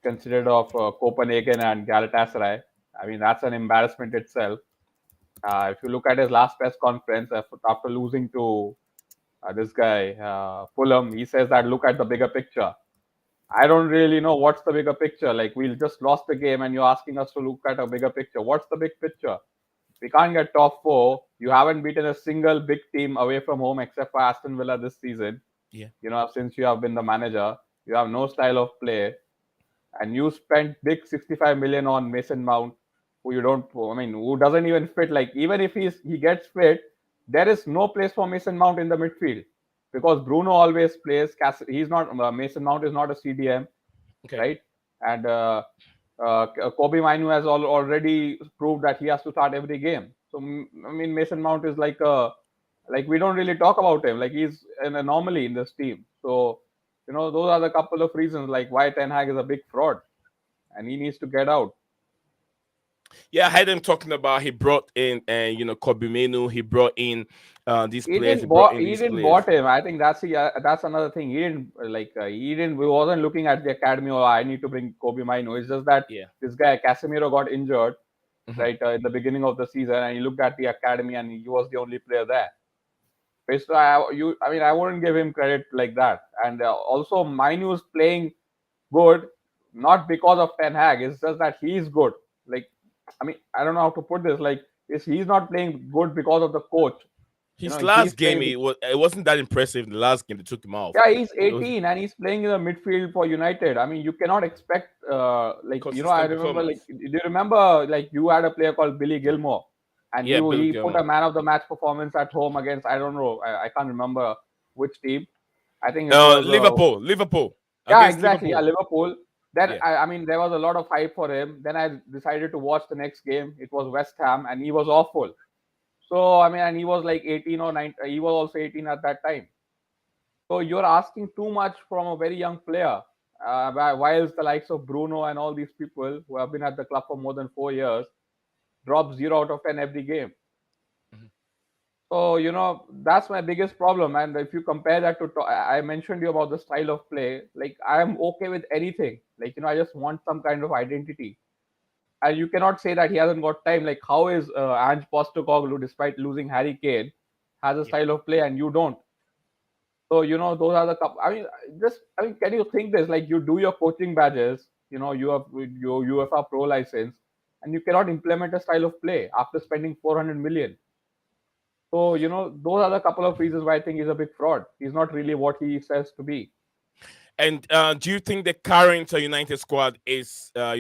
Speaker 3: considered of Copenhagen and Galatasaray. I mean, that's an embarrassment itself. If you look at his last press conference after losing to this guy, Fulham, he says that look at the bigger picture. I don't really know what's the bigger picture. Like, we just lost the game and you're asking us to look at a bigger picture. What's the big picture? We can't get top 4. You haven't beaten a single big team away from home except for Aston Villa this season.
Speaker 1: Yeah.
Speaker 3: You know, since you have been the manager, you have no style of play. And you spent big 65 million on Mason Mount, who doesn't even fit. Like, even if he gets fit, there is no place for Mason Mount in the midfield because Bruno always plays. He's not Mason Mount is not a CDM, right? And Kobe Mainu has already proved that he has to start every game. So I mean, Mason Mount is like we don't really talk about him. Like, he's an anomaly in this team. So those are the couple of reasons like why Ten Hag is a big fraud, and he needs to get out.
Speaker 1: Yeah, I had him talking about he brought in and Kobe Menu, he brought in these players, he brought in
Speaker 3: He
Speaker 1: these
Speaker 3: didn't
Speaker 1: players.
Speaker 3: bought him. I think that's another thing. He didn't he didn't. We wasn't looking at the academy. Or I need to bring Kobe Mino. It's just that
Speaker 1: Yeah.
Speaker 3: this guy Casemiro got injured
Speaker 1: Mhm.
Speaker 3: right in the beginning of the season, and he looked at the academy, and he was the only player there. So I mean, I wouldn't give him credit like that. And also, Minu is playing good, not because of Ten Hag. It's just that he's good. Like, I mean, I don't know how to put this. Like, he's not playing good because of the coach.
Speaker 1: His
Speaker 3: He's
Speaker 1: last game,
Speaker 3: playing.
Speaker 1: it wasn't that impressive. The last game they took him off.
Speaker 3: Yeah, he's
Speaker 1: It was
Speaker 3: 18 and he's playing in the midfield for United. I mean, you cannot expect I
Speaker 1: consistent
Speaker 3: remember
Speaker 1: performance.
Speaker 3: do you remember you had a player called Billy Gilmore, and
Speaker 1: Yeah, Billy
Speaker 3: he put
Speaker 1: Gilmore.
Speaker 3: a man of the match performance at home against, I don't know, I can't remember which team. I think it was
Speaker 1: Liverpool
Speaker 3: yeah,
Speaker 1: against
Speaker 3: exactly, yeah,
Speaker 1: Liverpool.
Speaker 3: Liverpool. Then
Speaker 1: Yeah,
Speaker 3: I mean there was a lot of hype for him. Then I decided to watch the next game. It was West Ham, and he was awful. So I mean, and he was like 18 or 9. He was also 18 at that time. So you're asking too much from a very young player. Whilst the likes of Bruno and all these people who have been at the club for more than 4 years drop 0 out of 10 every game.
Speaker 1: Mhm.
Speaker 3: So that's my biggest problem. And if you compare that to, I mentioned you about the style of play. Like I am okay with anything. Like I just want some kind of identity. And you cannot say that he hasn't got time. Like how is Ange Postecoglou, despite losing Harry Kane, has a
Speaker 1: Yeah.
Speaker 3: style of play and you don't? So those are the couple. I mean, can you think this? Like you do your coaching badges, you have your UEFA Pro license, and you cannot implement a style of play after spending 400 million. So those are the couple of reasons why I think he's a big fraud. He's not really what he says to be.
Speaker 1: And do you think the current United squad is a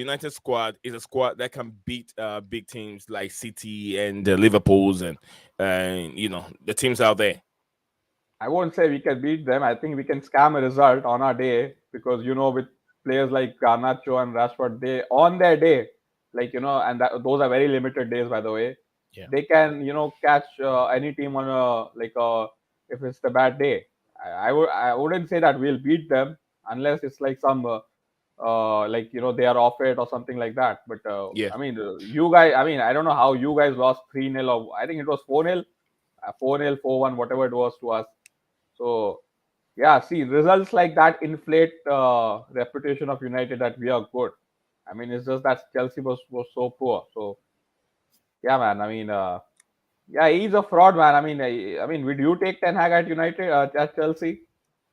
Speaker 1: squad that can beat big teams like City and Liverpool's and the teams out there?
Speaker 3: I won't say we can beat them. I think we can scam a result on our day because with players like Garnacho and Rashford, they on their day, and those are very limited days, by the way.
Speaker 1: Yeah.
Speaker 3: They can catch any team on if it's a bad day. I wouldn't say that we'll beat them unless it's like some they are off it or something like that. But
Speaker 1: Yeah.
Speaker 3: I mean, you guys. I mean, I don't know how you guys lost 3-0 or I think it was 4-0, 4-0, 4-1, whatever it was to us. So yeah, see, results like that inflate reputation of United that we are good. I mean, it's just that Chelsea was so poor. So yeah, man. I mean, yeah, he's a fraud, man. I mean, would you take Ten Hag at United at Chelsea?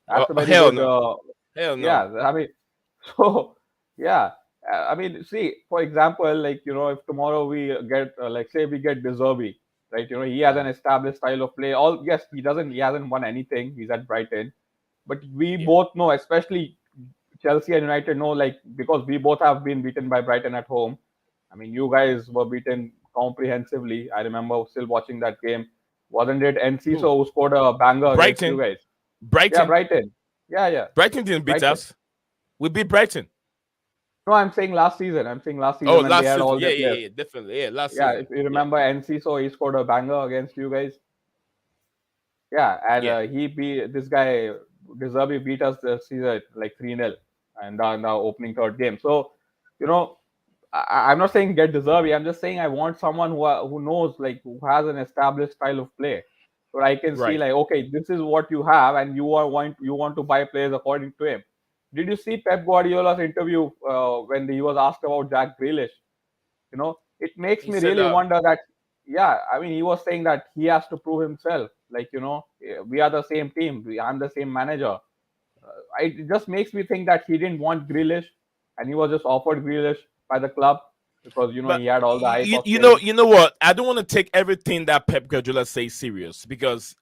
Speaker 3: That's a very
Speaker 1: Hell
Speaker 3: good.
Speaker 1: no. Hell
Speaker 3: Yeah,
Speaker 1: no.
Speaker 3: I mean, so yeah. I mean, see, for example, like if tomorrow we get like say we get Deserby, right? He has an
Speaker 1: Mhm.
Speaker 3: established style of play. All yes, he hasn't won anything. He's at Brighton, but we
Speaker 1: Yeah.
Speaker 3: both know, especially Chelsea and United know, like because we both have been beaten by Brighton at home. I mean, you guys were beaten comprehensively. I remember still watching that game. Wasn't it
Speaker 1: Who?
Speaker 3: Enciso who scored a banger against you
Speaker 1: Brighton.
Speaker 3: guys? Yeah,
Speaker 1: Brighton.
Speaker 3: Brighton. Yeah,
Speaker 1: Brighton didn't beat
Speaker 3: Brighton.
Speaker 1: us. We beat Brighton.
Speaker 3: No, I'm saying last season. I'm saying last
Speaker 1: Oh,
Speaker 3: season when they
Speaker 1: last
Speaker 3: had
Speaker 1: season.
Speaker 3: all
Speaker 1: Yeah,
Speaker 3: their
Speaker 1: yeah,
Speaker 3: players.
Speaker 1: yeah, definitely. Yeah, last
Speaker 3: Yeah,
Speaker 1: season.
Speaker 3: if you
Speaker 1: Yeah,
Speaker 3: remember Enciso, he scored a banger against you guys. Yeah, and
Speaker 1: yeah.
Speaker 3: he beat this guy Deserby beat us this season like 3-0 and in the opening third game. So, you know, I'm not saying get Deserby. I'm just saying I want someone who knows like who has an established style of play, where I can see
Speaker 1: Right.
Speaker 3: like okay, this is what you have, and you want to buy players according to him. Did you see Pep Guardiola's interview when he was asked about Jack Grealish? It makes
Speaker 1: He
Speaker 3: me
Speaker 1: said,
Speaker 3: really wonder that yeah, I mean he was saying that he has to prove himself, like we are the same team, I'm the same manager. It just makes me think that he didn't want Grealish and he was just offered Grealish by the club because
Speaker 1: but
Speaker 3: he had all the hype
Speaker 1: you,
Speaker 3: of
Speaker 1: you know,
Speaker 3: saying
Speaker 1: you know what? I don't want to take everything that Pep Guardiola says serious because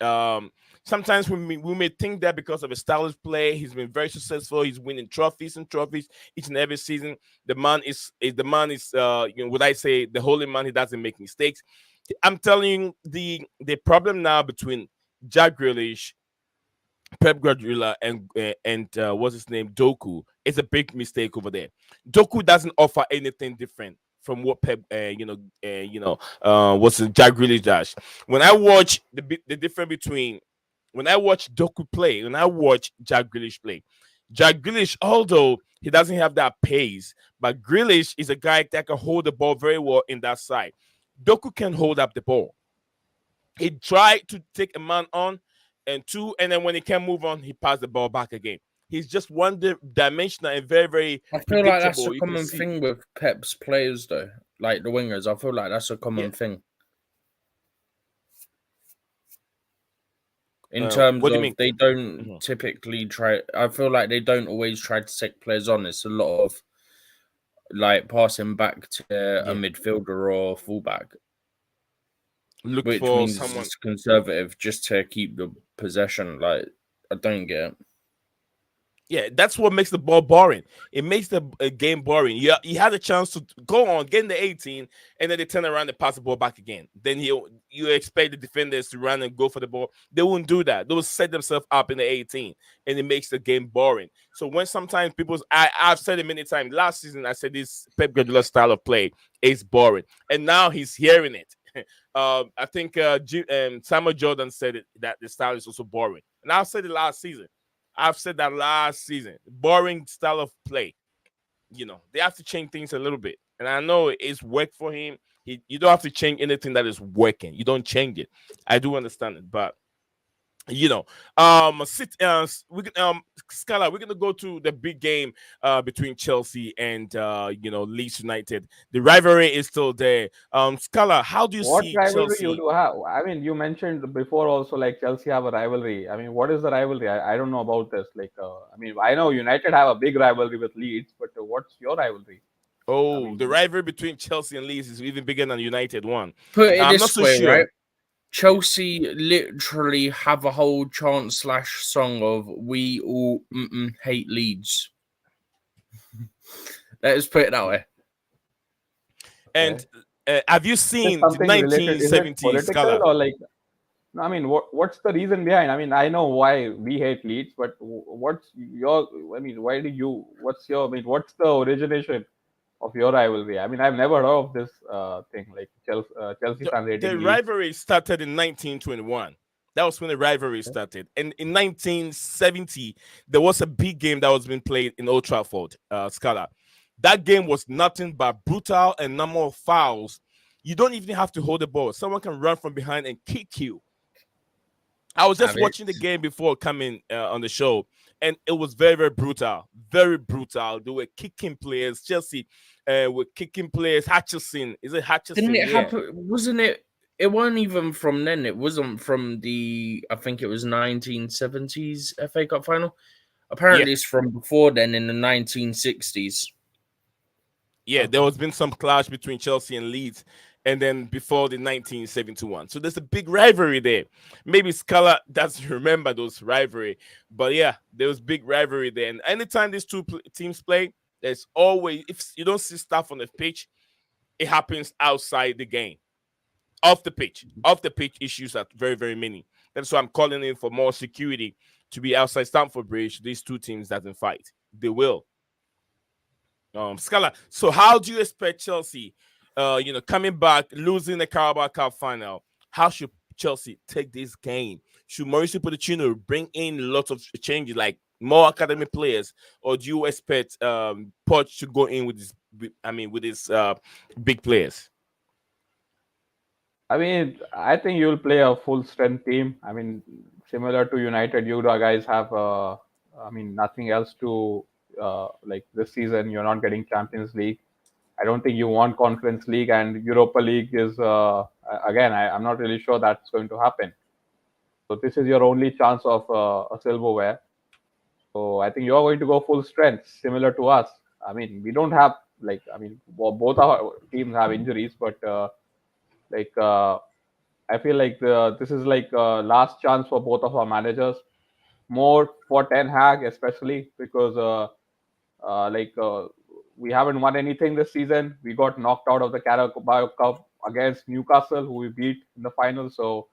Speaker 1: sometimes we may think that because of his style of play, he's been very successful. He's winning trophies and trophies each and every season. The man is would I say the holy man? He doesn't make mistakes. I'm telling you, the problem now between Jack Grealish, Pep Guardiola, and what's his name, Doku, is a big mistake over there. Doku doesn't offer anything different from what Pep, what's the Jack Grealish does. When I watch the difference between when I watch Doku play, when I watch Jack Grealish play, Jack Grealish, although He doesn't have that pace. But Grealish is a guy that can hold the ball very well in that side. Doku can hold up the ball. He tried to take a man on and two, and then when he can't move on, he passed the ball back again. He's just one dimensional and very, very
Speaker 2: I feel like that's a
Speaker 1: predictable. You can
Speaker 2: common
Speaker 1: see.
Speaker 2: thing with Pep's players, though. Like the wingers, I feel like that's a common
Speaker 1: Yeah.
Speaker 2: thing. In terms
Speaker 1: What do you
Speaker 2: of
Speaker 1: mean?
Speaker 2: they don't typically try. I feel like they don't always try to take players on. It's a lot of like passing back to a midfielder or fullback,
Speaker 1: Look
Speaker 2: which
Speaker 1: for
Speaker 2: means
Speaker 1: someone.
Speaker 2: it's conservative just to keep the possession. Like I don't get it.
Speaker 1: Yeah, that's what makes the ball boring. It makes the game boring. You had a chance to go on, get in the 18, and then they turn around and pass the ball back again. Then you expect the defenders to run and go for the ball. They won't do that. They will set themselves up in the 18, and it makes the game boring. So when sometimes I've said it many times. Last season, I said this Pep Guardiola style of play is boring, and now he's hearing it. I think Samuel Jordan said it, that the style is also boring, and I've said it last season. I've said that last season. Boring style of play. They have to change things a little bit. And I know it's worked for him. You don't have to change anything that is working. You don't change it. I do understand it. But Scala, we're gonna go to the big game between Chelsea and Leeds United. The rivalry is still there. Scala, how do you
Speaker 3: What
Speaker 1: see
Speaker 3: rivalry you
Speaker 1: Chelsea?
Speaker 3: do have? I mean, you mentioned before also like Chelsea have a rivalry. I mean, what is the rivalry? I don't know about this. Like, I mean, I know United have a big rivalry with Leeds, but what's your rivalry? I
Speaker 1: Oh, the
Speaker 3: mean,
Speaker 1: rivalry between Chelsea and Leeds is even bigger than United one.
Speaker 2: Put it
Speaker 1: I'm not
Speaker 2: this
Speaker 1: so
Speaker 2: way,
Speaker 1: sure.
Speaker 2: right? Chelsea literally have a whole chant / song of "We all hate Leeds." Let's put it that way.
Speaker 1: And have you
Speaker 3: is
Speaker 1: seen the
Speaker 3: something related? Is it
Speaker 1: 1970s
Speaker 3: political
Speaker 1: Scala?
Speaker 3: or like? No, I mean, what's the reason behind? I mean, I know why we hate Leeds, but what's your? I mean, why do you? What's your? I mean, what's the origination of your rivalry? I mean, I've never heard of this thing like Chelsea fans
Speaker 1: The
Speaker 3: hating Leeds.
Speaker 1: rivalry started in 1921. That was when the rivalry started. And in 1970, there was a big game that was being played in Old Trafford, Scala. That game was nothing but brutal and number of fouls. You don't even have to hold the ball. Someone can run from behind and kick you. I was just watching the game before coming on the show, and it was very, very brutal. Very brutal. They were kicking players. Chelsea were kicking players. Hutchison. Is it Hutchison?
Speaker 2: Didn't it
Speaker 1: Yeah.
Speaker 2: happen? Wasn't it? It wasn't even from then. It wasn't from I think it was 1970s FA Cup final. Apparently, it's from before then in the 1960s.
Speaker 1: Yeah, there has been some clash between Chelsea and Leeds, and then before the 1971. So there's a big rivalry there. Maybe Scala doesn't remember those rivalry, but yeah, there was big rivalry there. And anytime these two teams play, there's always, if you don't see stuff on the pitch, it happens outside the game. Off the pitch issues are very, very many. That's why I'm calling in for more security to be outside Stamford Bridge. These two teams doesn't fight. They will. Scala. So how do you expect Chelsea, coming back, losing the Carabao Cup final? How should Chelsea take this game? Should Mauricio Pochettino bring in lots of changes, like more academy players, or do you expect Poch to go in with his big players?
Speaker 3: I mean, I think you'll play a full strength team. I mean, similar to United, you guys have, I mean, nothing else to like this season. You're not getting Champions League. I don't think you want Conference League, and Europa League is again. I'm not really sure that's going to happen. So this is your only chance of a silverware. So I think you're going to go full strength, similar to us. I mean, we don't have like, I mean, both our teams have injuries, but like I feel like this is like last chance for both of our managers. More for Ten Hag, especially because like we haven't won anything this season. We got knocked out of the Carabao Cup against Newcastle, who we beat in the final. So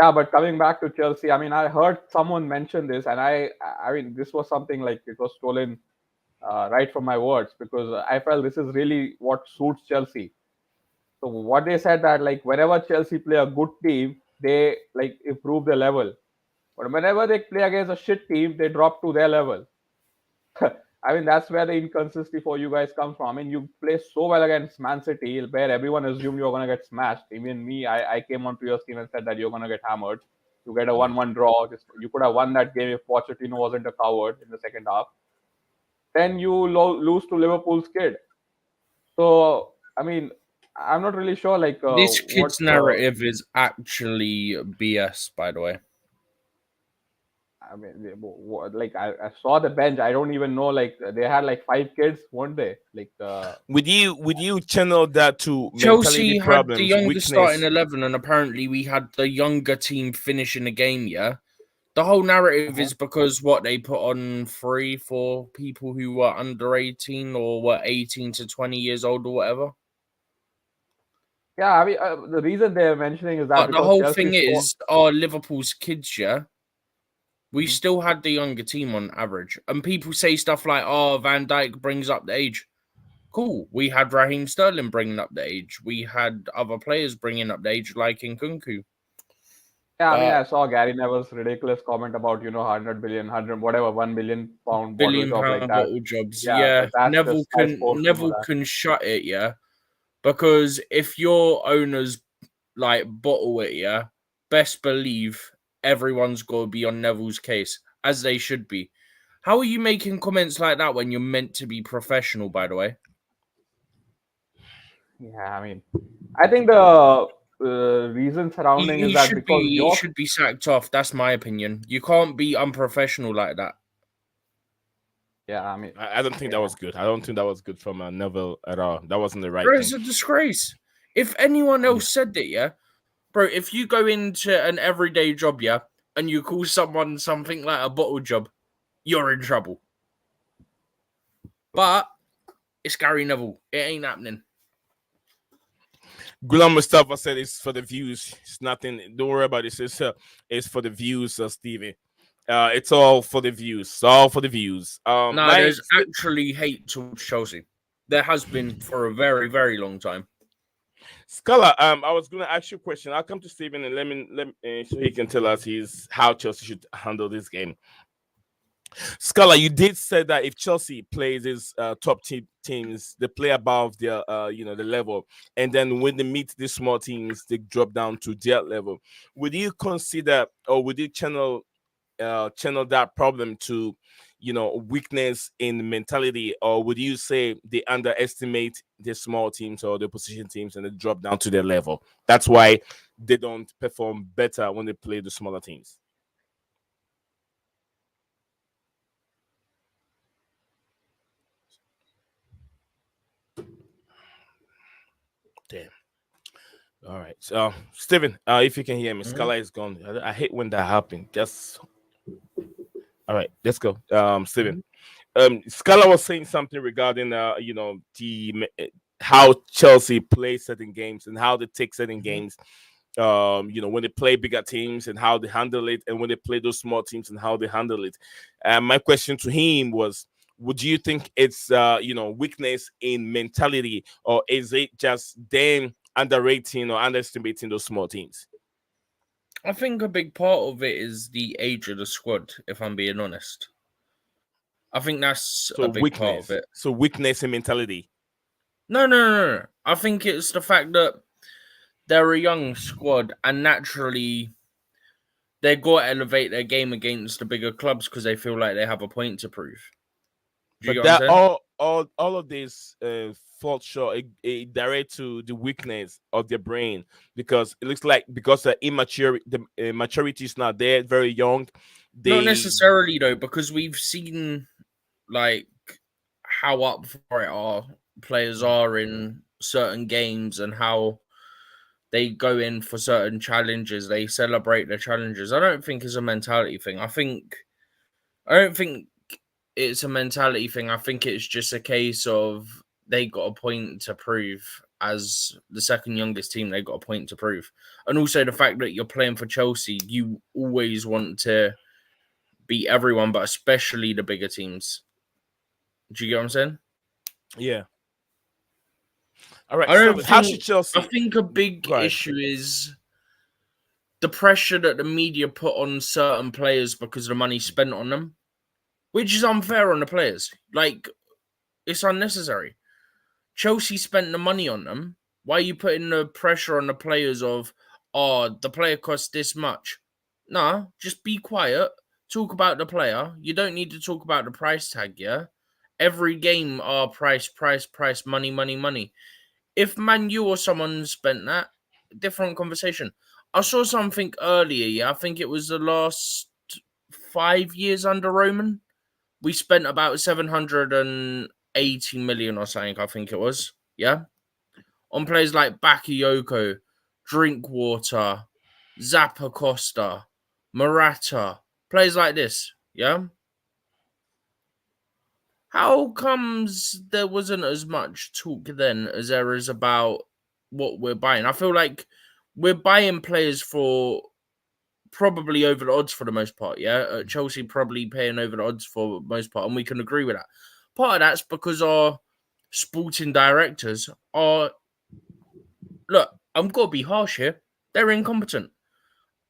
Speaker 3: yeah, but coming back to Chelsea, I mean, I heard someone mention this, and I mean, this was something like it was stolen right from my words because I felt this is really what suits Chelsea. So what they said that like whenever Chelsea play a good team, they like improve their level. But whenever they play against a shit team, they drop to their level. I mean, that's where the inconsistency for you guys comes from. I mean, you play so well against Man City, where everyone assumed you're going to get smashed. Even me, I came onto your team and said that you're going to get hammered. You get a 1-1 draw. You could have won that game if Pochettino wasn't a coward in the second half. Then you lose to Liverpool's kid. So, I mean, I'm not really sure, like,
Speaker 2: This
Speaker 3: what.
Speaker 2: kid's narrative is actually BS, by the way.
Speaker 3: I mean, like, I saw the bench. I don't even know, like, they had like 5 kids, weren't they? Like,
Speaker 1: Would you channel that to
Speaker 2: Chelsea
Speaker 1: mentality
Speaker 2: had the
Speaker 1: problems,
Speaker 2: younger starting
Speaker 1: weakness?
Speaker 2: 11, and apparently we had the younger team finishing the game. Yeah, the whole narrative is because what they put on 3-4 people who were under 18 or were 18 to 20 years old or whatever.
Speaker 3: Yeah, I mean, the reason they're mentioning is that
Speaker 2: But the
Speaker 3: because
Speaker 2: whole
Speaker 3: Chelsea
Speaker 2: thing is, Liverpool's kids, yeah, we still had the younger team on average. And people say stuff like, oh, Van Dijk brings up the age. Cool. We had Raheem Sterling bringing up the age. We had other players bringing up the age, like Nkunku.
Speaker 3: Yeah, I mean, I saw Gary Neville's ridiculous comment about, 100 billion, 100, whatever, 1 billion pound bottle
Speaker 2: £1 billion
Speaker 3: job like that.
Speaker 2: bottle jobs.
Speaker 3: Yeah,
Speaker 2: Yeah.
Speaker 3: but that's
Speaker 2: Neville
Speaker 3: just Sky Sports,
Speaker 2: Neville
Speaker 3: that.
Speaker 2: can shut it, yeah. Because if your owners like bottle it, yeah, best believe everyone's got to be on Neville's case, as they should be. How are you making comments like that when you're meant to be professional, by the way?
Speaker 3: Yeah, I mean, I think the reason surrounding is that because
Speaker 2: he should be sacked off. That's my opinion. You can't be unprofessional like that.
Speaker 3: Yeah, I mean,
Speaker 1: I don't think that was good. I don't think that was good from Neville at all. That wasn't the right
Speaker 2: Bro,
Speaker 1: thing.
Speaker 2: it's a disgrace. If anyone else said it, yeah, bro, if you go into an everyday job, yeah, and you call someone something like a bottle job, you're in trouble. But it's Gary Neville. It ain't happening.
Speaker 1: Gulam Mustafa said it's for the views. It's nothing. Don't worry about it. It's for the views, Stevie. It's all for the views. It's all for the views.
Speaker 2: There's actually hate towards Chelsea. There has been for a very, very long time.
Speaker 1: Scala, I was going to ask you a question. I'll come to Steven and let me so he can tell us how Chelsea should handle this game. Scala, you did say that if Chelsea plays his top teams, they play above their the level, and then when they meet these small teams, they drop down to their level. Would you consider, or would you channel that problem to weakness in mentality, or would you say they underestimate the small teams or the opposition teams and they drop down to their level? That's why they don't perform better when they play the smaller teams. Damn. All right. So, Steven, if you can hear me, Scala is gone. I hate when that happens. Just all right. Let's go. Steven. Scala was saying something regarding how Chelsea plays certain games and how they take certain games. When they play bigger teams and how they handle it, and when they play those small teams and how they handle it. My question to him was, would you think it's weakness in mentality, or is it just them underrating or underestimating those small teams?
Speaker 2: I think a big part of it is the age of the squad, if I'm being honest. I think that's a big part of it.
Speaker 1: So weakness in mentality.
Speaker 2: No. I think it's the fact that they're a young squad and naturally they've got to elevate their game against the bigger clubs because they feel like they have a point to prove.
Speaker 1: But that all of this falls short. It direct to the weakness of their brain, because it looks like because the maturity is not there, very young.
Speaker 2: Not necessarily though, because we've seen like how up for it our players are in certain games and how they go in for certain challenges. They celebrate their challenges. I don't think it's a mentality thing. I don't think it's a mentality thing. I think it's just a case of they got a point to prove. As the second youngest team, they got a point to prove. And also the fact that you're playing for Chelsea, you always want to beat everyone, but especially the bigger teams. Do you get what I'm saying?
Speaker 1: Yeah. All right. How should Chelsea?
Speaker 2: I think a big issue is the pressure that the media put on certain players because of the money spent on them. which is unfair on the players. Like, it's unnecessary. Chelsea spent the money on them. Why are you putting the pressure on the players of, oh, the player costs this much? Nah, just be quiet. Talk about the player. You don't need to talk about the price tag, yeah? Every game are price, money, money, money. If Man U or someone spent that, different conversation. I saw something earlier, yeah? I think it was the last 5 years under Roman. We spent about 780 million or something, I think it was. Yeah. On players like Bakayoko, Drinkwater, Zappa Costa, Morata, players like this. Yeah. How comes there wasn't as much talk then as there is about what we're buying? I feel like we're buying players for probably over the odds for the most part, yeah? Chelsea probably paying over the odds for the most part, and we can agree with that. Part of that's because our sporting directors are... Look, I'm going to be harsh here. They're incompetent.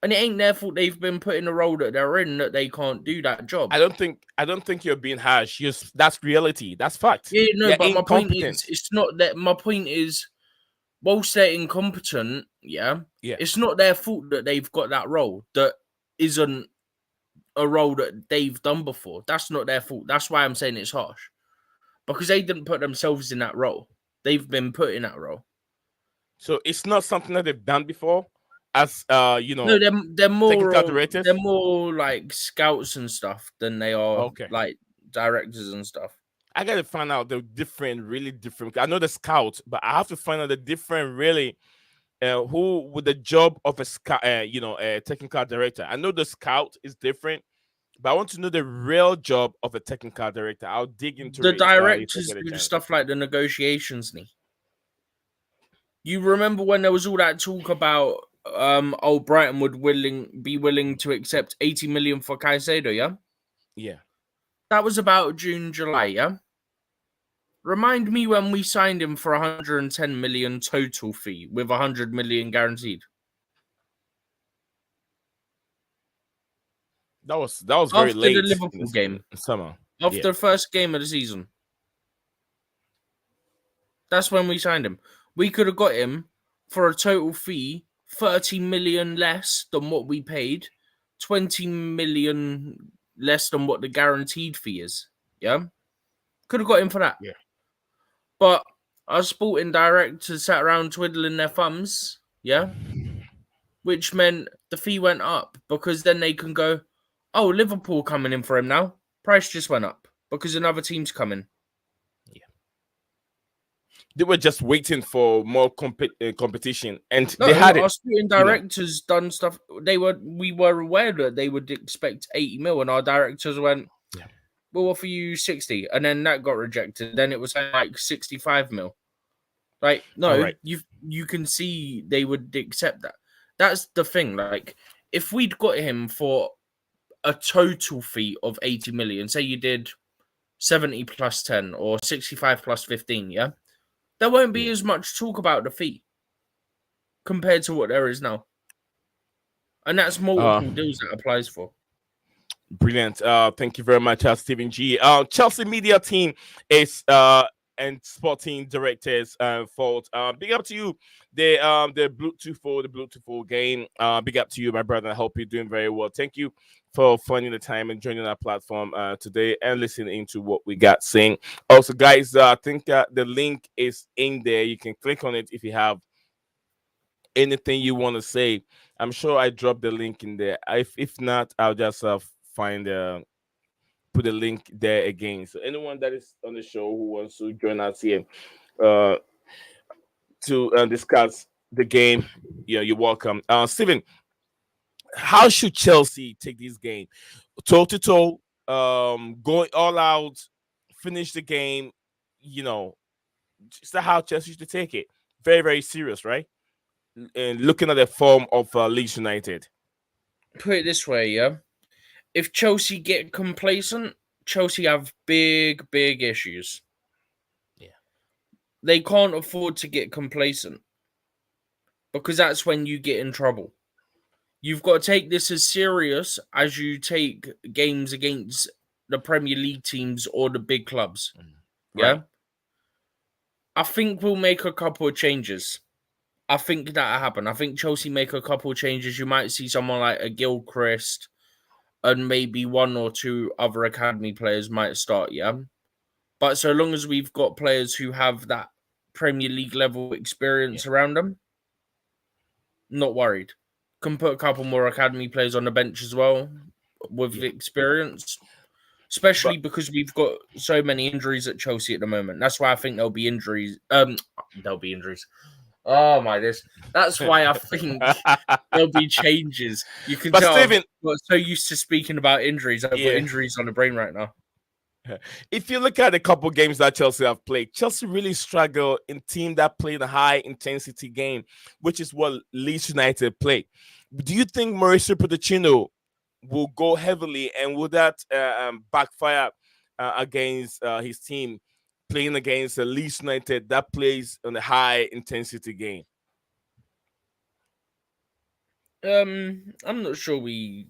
Speaker 2: And it ain't their fault they've been put in the role that they're in, that they can't do that job.
Speaker 1: I don't think you're being harsh. That's reality. That's fact.
Speaker 2: Yeah, no,
Speaker 1: They're
Speaker 2: but my point
Speaker 1: incompetent.
Speaker 2: is, it's not that... My point is, whilst they're incompetent, yeah, it's not their fault that they've got that role that isn't a role that they've done before. That's not their fault. That's why I'm saying it's harsh. Because they didn't put themselves in that role. They've been put in that role.
Speaker 1: So it's not something that they've done before, as you know.
Speaker 2: No, they're more
Speaker 1: technical directors?
Speaker 2: They're more like scouts and stuff than they are
Speaker 1: Okay.
Speaker 2: like directors and stuff.
Speaker 1: I gotta find out the different, really different. I know the scout, but I have to find out the different, really, who with the job of a scout, a technical director. I know the scout is different, but I want to know the real job of a technical director. I'll dig into
Speaker 2: The
Speaker 1: it. If I
Speaker 2: directors
Speaker 1: get a
Speaker 2: do
Speaker 1: chance.
Speaker 2: stuff like the negotiations. You remember when there was all that talk about Brighton would be willing to accept 80 million for Caicedo, yeah?
Speaker 1: Yeah.
Speaker 2: That was about June, July, yeah? Remind me when we signed him for 110 million total fee with 100 million guaranteed.
Speaker 1: That was very
Speaker 2: After
Speaker 1: late
Speaker 2: the Liverpool game.
Speaker 1: in summer.
Speaker 2: After the first game of the season. That's when we signed him. We could have got him for a total fee 30 million less than what we paid, 20 million less than what the guaranteed fee is. Yeah? Could have got him for that.
Speaker 1: Yeah.
Speaker 2: But our sporting directors sat around twiddling their thumbs, yeah? Which meant the fee went up because then they can go, oh, Liverpool coming in for him now. Price just went up because another team's coming.
Speaker 1: Yeah. They were just waiting for more competition, and they had it.
Speaker 2: Our sporting directors done stuff. We were aware that they would expect 80 mil, and our directors went, we'll offer you 60, and then that got rejected. Then it was like 65 mil. Like, no,
Speaker 1: right.
Speaker 2: You can see they would accept that. That's the thing. Like, if we'd got him for a total fee of 80 million, say you did 70 plus 10 or 65 plus 15, yeah? There won't be as much talk about the fee compared to what there is now. And that's multiple deals that applies for.
Speaker 1: Brilliant. Thank you very much, Stephen G. Chelsea media team is and sporting directors fault. Big up to you. The Bluetooth game. Big up to you, my brother. I hope you're doing very well. Thank you for finding the time and joining our platform today and listening to what we got saying. Also, guys, I think the link is in there. You can click on it if you have anything you want to say. I'm sure I dropped the link in there. If not, I'll just put the link there again. So anyone that is on the show who wants to join us here to discuss the game, you're welcome. Steven, how should Chelsea take this game? Toe to toe, going all out, finish the game. Is that how Chelsea should take it? Very, very serious, right? And looking at the form of Leeds United.
Speaker 2: Put it this way, yeah. If Chelsea get complacent, Chelsea have big issues.
Speaker 1: Yeah.
Speaker 2: They can't afford to get complacent because that's when you get in trouble. You've got to take this as serious as you take games against the Premier League teams or the big clubs.
Speaker 1: Right.
Speaker 2: Yeah. I think we'll make a couple of changes. I think that'll happen. I think Chelsea make a couple of changes. You might see someone like a Gilchrist and maybe one or two other academy players might start, yeah? But so long as we've got players who have that Premier League level experience around them, not worried. Can put a couple more academy players on the bench as well with experience, especially because we've got so many injuries at Chelsea at the moment. That's why I think there'll be injuries. There'll be injuries. Oh my this. That's why I think there'll be changes. You can
Speaker 1: But
Speaker 2: tell
Speaker 1: Steven,
Speaker 2: I'm so used to speaking about injuries. I've got injuries on the brain right now.
Speaker 1: if you look at a couple games that Chelsea have played, Chelsea really struggle in team that played a high intensity game, which is what Leeds United play. Do you think Mauricio Pochettino will go heavily, and will that backfire against his team playing against Leeds United that plays on a high intensity game?
Speaker 2: I'm not sure we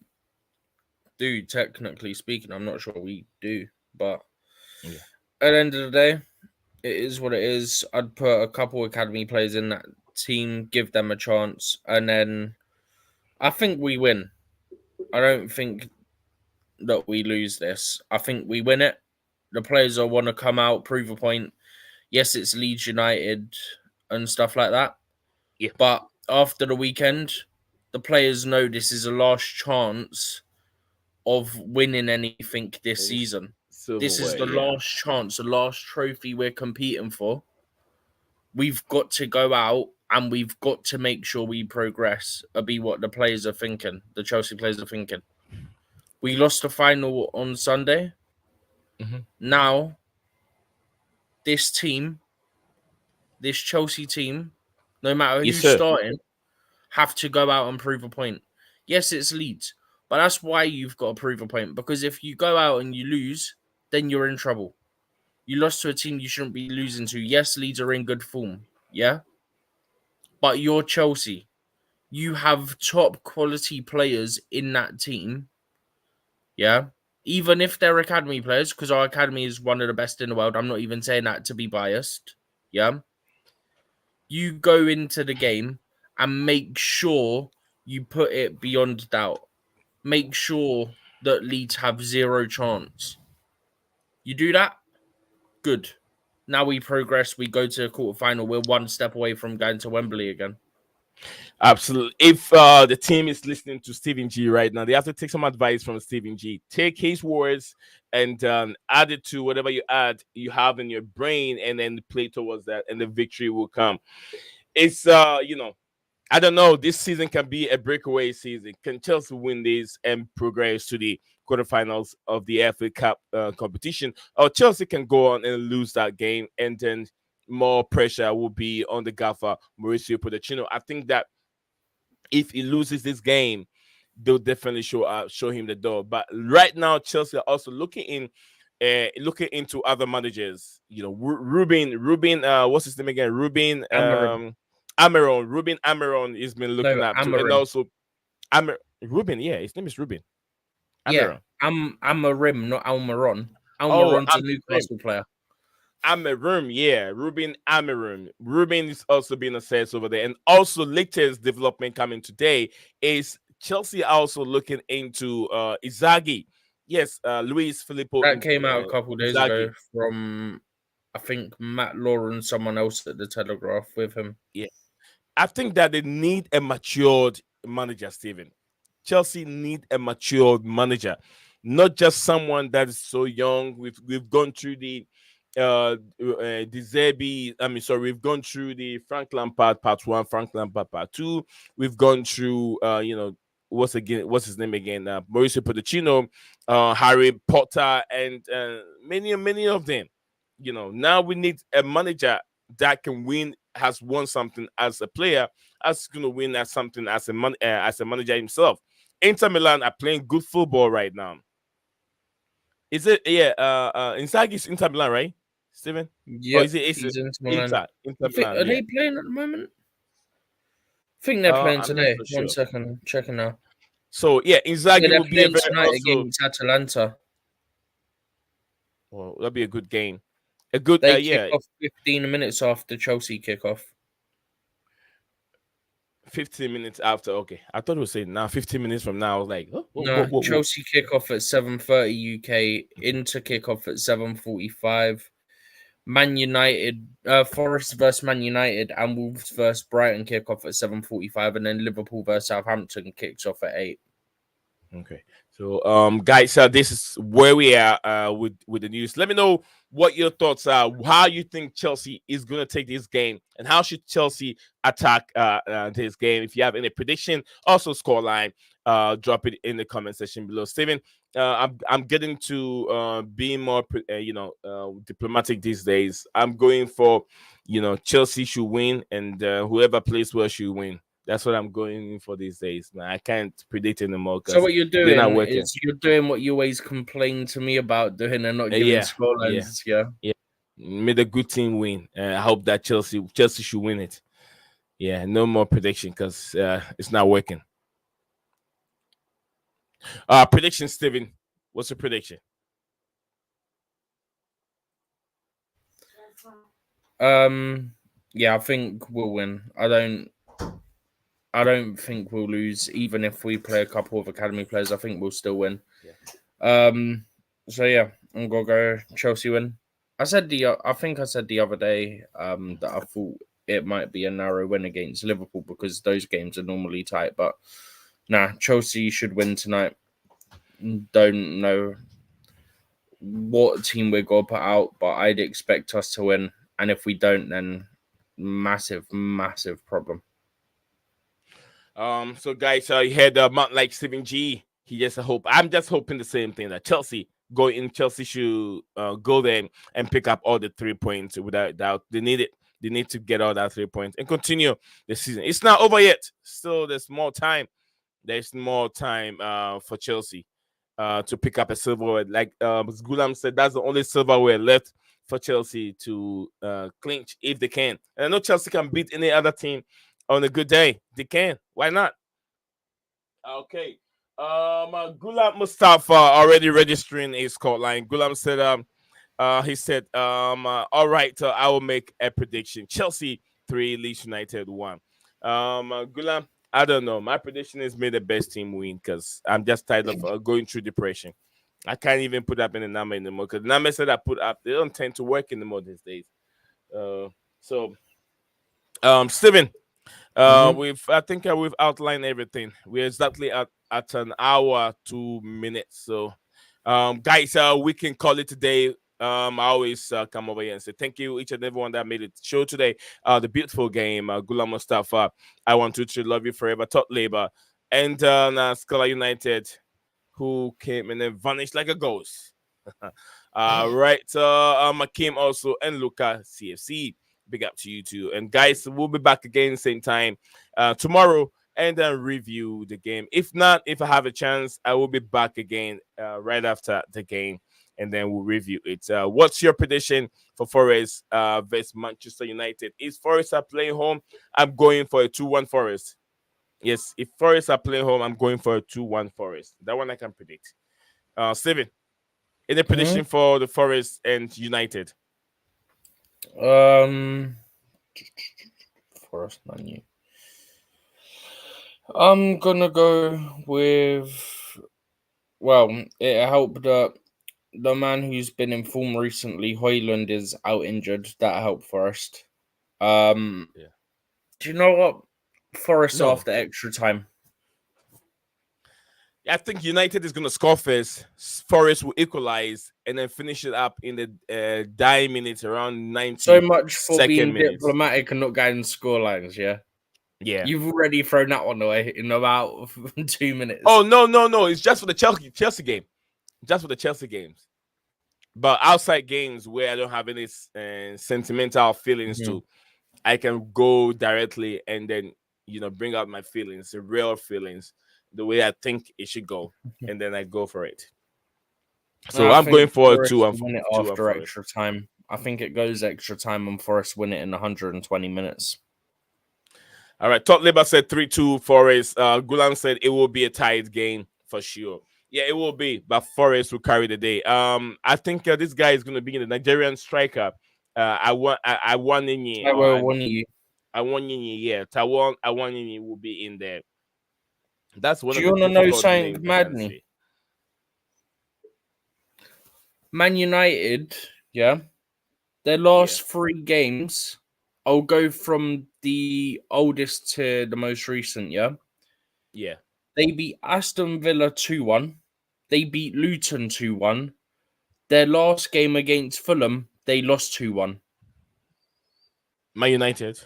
Speaker 2: do, technically speaking. I'm not sure we do, but at the end of the day, it is what it is. I'd put a couple academy players in that team, give them a chance, and then I think we win. I don't think that we lose this. I think we win it. The players will want to come out, prove a point. Yes, it's Leeds United and stuff like that.
Speaker 1: Yeah.
Speaker 2: But after the weekend, the players know this is a last chance of winning anything this season. This is the last chance, the last trophy we're competing for. We've got to go out and we've got to make sure we progress. Be what the players are thinking, the Chelsea players are thinking. We lost the final on Sunday. Now, this team, this Chelsea team, no matter who's starting, have to go out and prove a point. Yes, it's Leeds, but that's why you've got to prove a point. Because if you go out and you lose, then you're in trouble. You lost to a team you shouldn't be losing to. Yes, Leeds are in good form, yeah? But you're Chelsea. You have top quality players in that team, yeah? Even if they're academy players, because our academy is one of the best in the world. I'm not even saying that to be biased, yeah? You go into the game and make sure you put it beyond doubt. Make sure that Leeds have zero chance. You do that, good. Now we progress. We go to the quarterfinal. We're one step away from going to Wembley again.
Speaker 1: Absolutely. If the team is listening to Stephen G right now, they have to take some advice from Stephen G. Take his words and add it to whatever you have in your brain, and then play towards that, and the victory will come. It's I don't know. This season can be a breakaway season. Can Chelsea win this and progress to the quarterfinals of the FA Cup competition? Or Chelsea can go on and lose that game, and then more pressure will be on the gaffer, Mauricio Pochettino. I think that if he loses this game, they'll definitely show him the door. But right now, Chelsea are also looking into other managers. Ruben, what's his name again? Ruben Ruben Amaron has been looking at too, and also Ruben. Yeah, his name is Ruben.
Speaker 2: Amaron. Yeah, Amarim, not Almiron. Almiron's a Newcastle player.
Speaker 1: Amarim, yeah, Ruben Amarim. Ruben is also being assessed over there, and also latest development coming today is Chelsea also looking into Inzaghi. Yes, Luis Filippo.
Speaker 2: That came out a couple of days ago from, I think, Matt Law and someone else at the Telegraph with him.
Speaker 1: Yeah, I think that they need a matured manager, Stephen. Chelsea need a matured manager, not just someone that is so young. We've gone through the Zerbi. We've gone through the Frank Lampard part 1, Frank Lampard part 2. We've gone through what's his name again? Mauricio Pochettino, Harry Potter, and many of them. Now we need a manager that can win, has won something as a player, as going to win as something as a manager himself. Inter Milan are playing good football right now. Is it? Yeah. Inzaghi's Inter Milan, right, Steven?
Speaker 2: Yeah. Is it Inter Milan? Are they playing at the moment? I think they're playing today. So sure. 1 second, checking now.
Speaker 1: So yeah, Inzaghi will be a very
Speaker 2: tonight against Atalanta.
Speaker 1: Well, that'll be a good game. A good,
Speaker 2: They kick
Speaker 1: yeah,
Speaker 2: off 15 minutes after Chelsea kick off.
Speaker 1: 15 minutes after. Okay, I thought it was saying now 15 minutes from now. I was like, oh,
Speaker 2: No, Chelsea kick off at 7:30 UK. Inter kick off at 7:45. Man United, Forest versus Man United, and Wolves versus Brighton kick off at 7:45, and then Liverpool versus Southampton kicks off at 8.
Speaker 1: Okay. So, guys, this is where we are with the news. Let me know what your thoughts are. How you think Chelsea is going to take this game, and how should Chelsea attack this game? If you have any prediction, also scoreline, drop it in the comment section below. Steven, I'm getting to being more diplomatic these days. I'm going for Chelsea should win, and whoever plays well should win. That's what I'm going for these days, man. I can't predict anymore.
Speaker 2: So what you're
Speaker 1: they're not
Speaker 2: doing
Speaker 1: working.
Speaker 2: is you're doing what you always complain to me about doing and not giving scorelines. Yeah.
Speaker 1: May the good team win. I hope that Chelsea should win it. Yeah, no more prediction because it's not working. Prediction, Steven. What's your prediction?
Speaker 2: Yeah, I think we'll win. I don't think we'll lose, even if we play a couple of academy players. I think we'll still win.
Speaker 1: Yeah.
Speaker 2: So yeah, I'm gonna go Chelsea win. I think I said the other day that I thought it might be a narrow win against Liverpool because those games are normally tight. But nah, Chelsea should win tonight. Don't know what team we're gonna put out, but I'd expect us to win. And if we don't, then massive problem.
Speaker 1: So guys, you heard Mount like Steven G. I'm just hoping the same thing that Chelsea should go there and pick up all the 3 points without doubt. They need it. They need to get all that 3 points and continue the season. It's not over yet. Still, there's more time. There's more time for Chelsea to pick up a silverware. Like Gulam said, that's the only silverware left for Chelsea to clinch if they can. And I know Chelsea can beat any other team on a good day. They can. Why not? Okay. Gulam Mustafa already registering his call line. Gulam said he said all right, I will make a prediction. Chelsea 3, Leeds United 1. Gulam, I don't know. My prediction is may the best team win because I'm just tired of going through depression. I can't even put up in the number anymore because the numbers that I put up, they don't tend to work anymore these days. Steven, I think we've outlined everything. We're exactly at an hour 2 minutes. So, guys, we can call it today. I always come over here and say thank you each and everyone that made it show today. The beautiful game, Gulam Mustafa. I want to love you forever. Tot Labor and Scholar United, who came and then vanished like a ghost. Right, Makim also and Luca CFC. Big up to you too. And guys, we'll be back again same time tomorrow and then review the game. If not, if I have a chance, I will be back again right after the game and then we'll review it. What's your prediction for Forest versus Manchester United? Is Forest are playing home? I'm going for a 2-1 Forest. Yes, if Forest are playing home, I'm going for a 2-1 Forest. That one I can predict. Steven, any prediction for the Forest and United?
Speaker 2: Forest menu. I'm gonna go with. Well, it helped that the man who's been in form recently, Højlund, is out injured. That helped Forest. Do you know what? Forest after extra time.
Speaker 1: I think United is going to score first. Forest will equalize and then finish it up in the dying minutes around 90.
Speaker 2: So much for being diplomatic and not getting score lines, yeah?
Speaker 1: Yeah.
Speaker 2: You've already thrown that one away in about 2 minutes.
Speaker 1: Oh, no. It's just for the Chelsea game. Just for the Chelsea games. But outside games where I don't have any sentimental feelings to, I can go directly and then, bring out my feelings, the real feelings, the way I think it should go, and then I go for it. So I'm going for a 2-1
Speaker 2: after extra time. I think it goes extra time and Forest win it in 120 minutes.
Speaker 1: All right. Tot Labor said 3-2 Forest. Gulam said it will be a tight game for sure. Yeah, it will be, but Forest will carry the day. I think this guy is going to be in the Nigerian striker. I want Nini.
Speaker 2: I will want you.
Speaker 1: I want Nini. Yeah, I want Nini will be in there. That's one
Speaker 2: Do
Speaker 1: of
Speaker 2: you
Speaker 1: the
Speaker 2: want to know
Speaker 1: difficult
Speaker 2: something
Speaker 1: names.
Speaker 2: madly? Man United, yeah, their last 3 games, I'll go from the oldest to the most recent, yeah?
Speaker 1: Yeah.
Speaker 2: They beat Aston Villa 2-1. They beat Luton 2-1. Their last game against Fulham, they lost 2-1.
Speaker 1: Man United.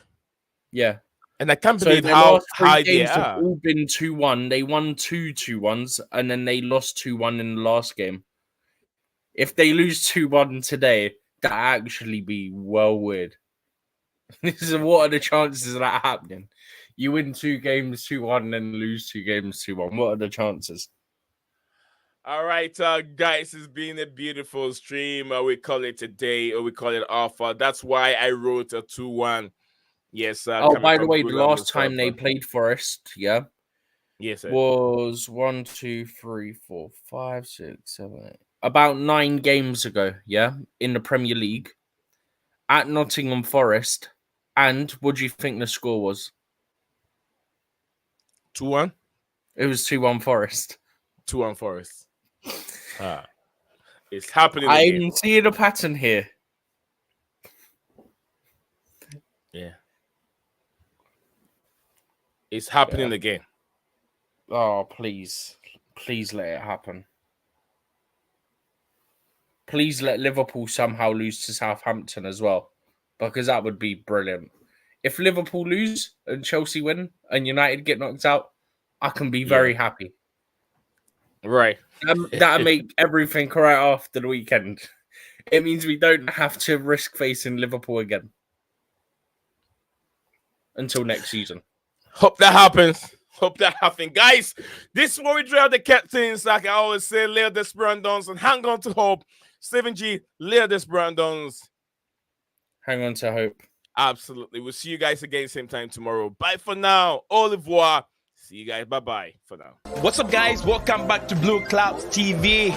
Speaker 2: Yeah.
Speaker 1: And I can't
Speaker 2: So
Speaker 1: believe
Speaker 2: their
Speaker 1: how
Speaker 2: last 3
Speaker 1: high they
Speaker 2: games have
Speaker 1: are.
Speaker 2: all been 2-1. They won 2-1s, and then they lost 2-1 in the last game. If they lose 2-1 today, that actually be well weird. What are the chances of that happening? You win 2 games 2-1, then lose 2 games 2-1. What are the chances?
Speaker 1: All right, guys, it's been a beautiful stream. We call it a day, or we call it alpha. That's why I wrote a 2-1. Yes.
Speaker 2: By the way, the last time they played Forest, yeah,
Speaker 1: yes, sir.
Speaker 2: was 1, 2, 3, 4, 5, 6, 7, 8. About 9 games ago, yeah, in the Premier League at Nottingham Forest. And what do you think the score was?
Speaker 1: 2-1.
Speaker 2: It was 2-1 Forest.
Speaker 1: 2-1 Forest. It's happening
Speaker 2: I'm
Speaker 1: again.
Speaker 2: seeing a pattern here.
Speaker 1: Yeah. It's happening again.
Speaker 2: Oh, please. Please let it happen. Please let Liverpool somehow lose to Southampton as well, because that would be brilliant. If Liverpool lose and Chelsea win and United get knocked out, I can be very happy.
Speaker 1: Right.
Speaker 2: That'll make everything right after the weekend. It means we don't have to risk facing Liverpool again until next season.
Speaker 1: Hope that happens. Guys, this is where we drill the captains. Like I always say, Leo Desperandons and hang on to hope. Stephen G, Leo Desperandons.
Speaker 2: Hang on to hope.
Speaker 1: Absolutely. We'll see you guys again same time tomorrow. Bye for now. Au revoir. See you guys. Bye-bye for now. What's up, guys? Welcome back to Blueclouds TV.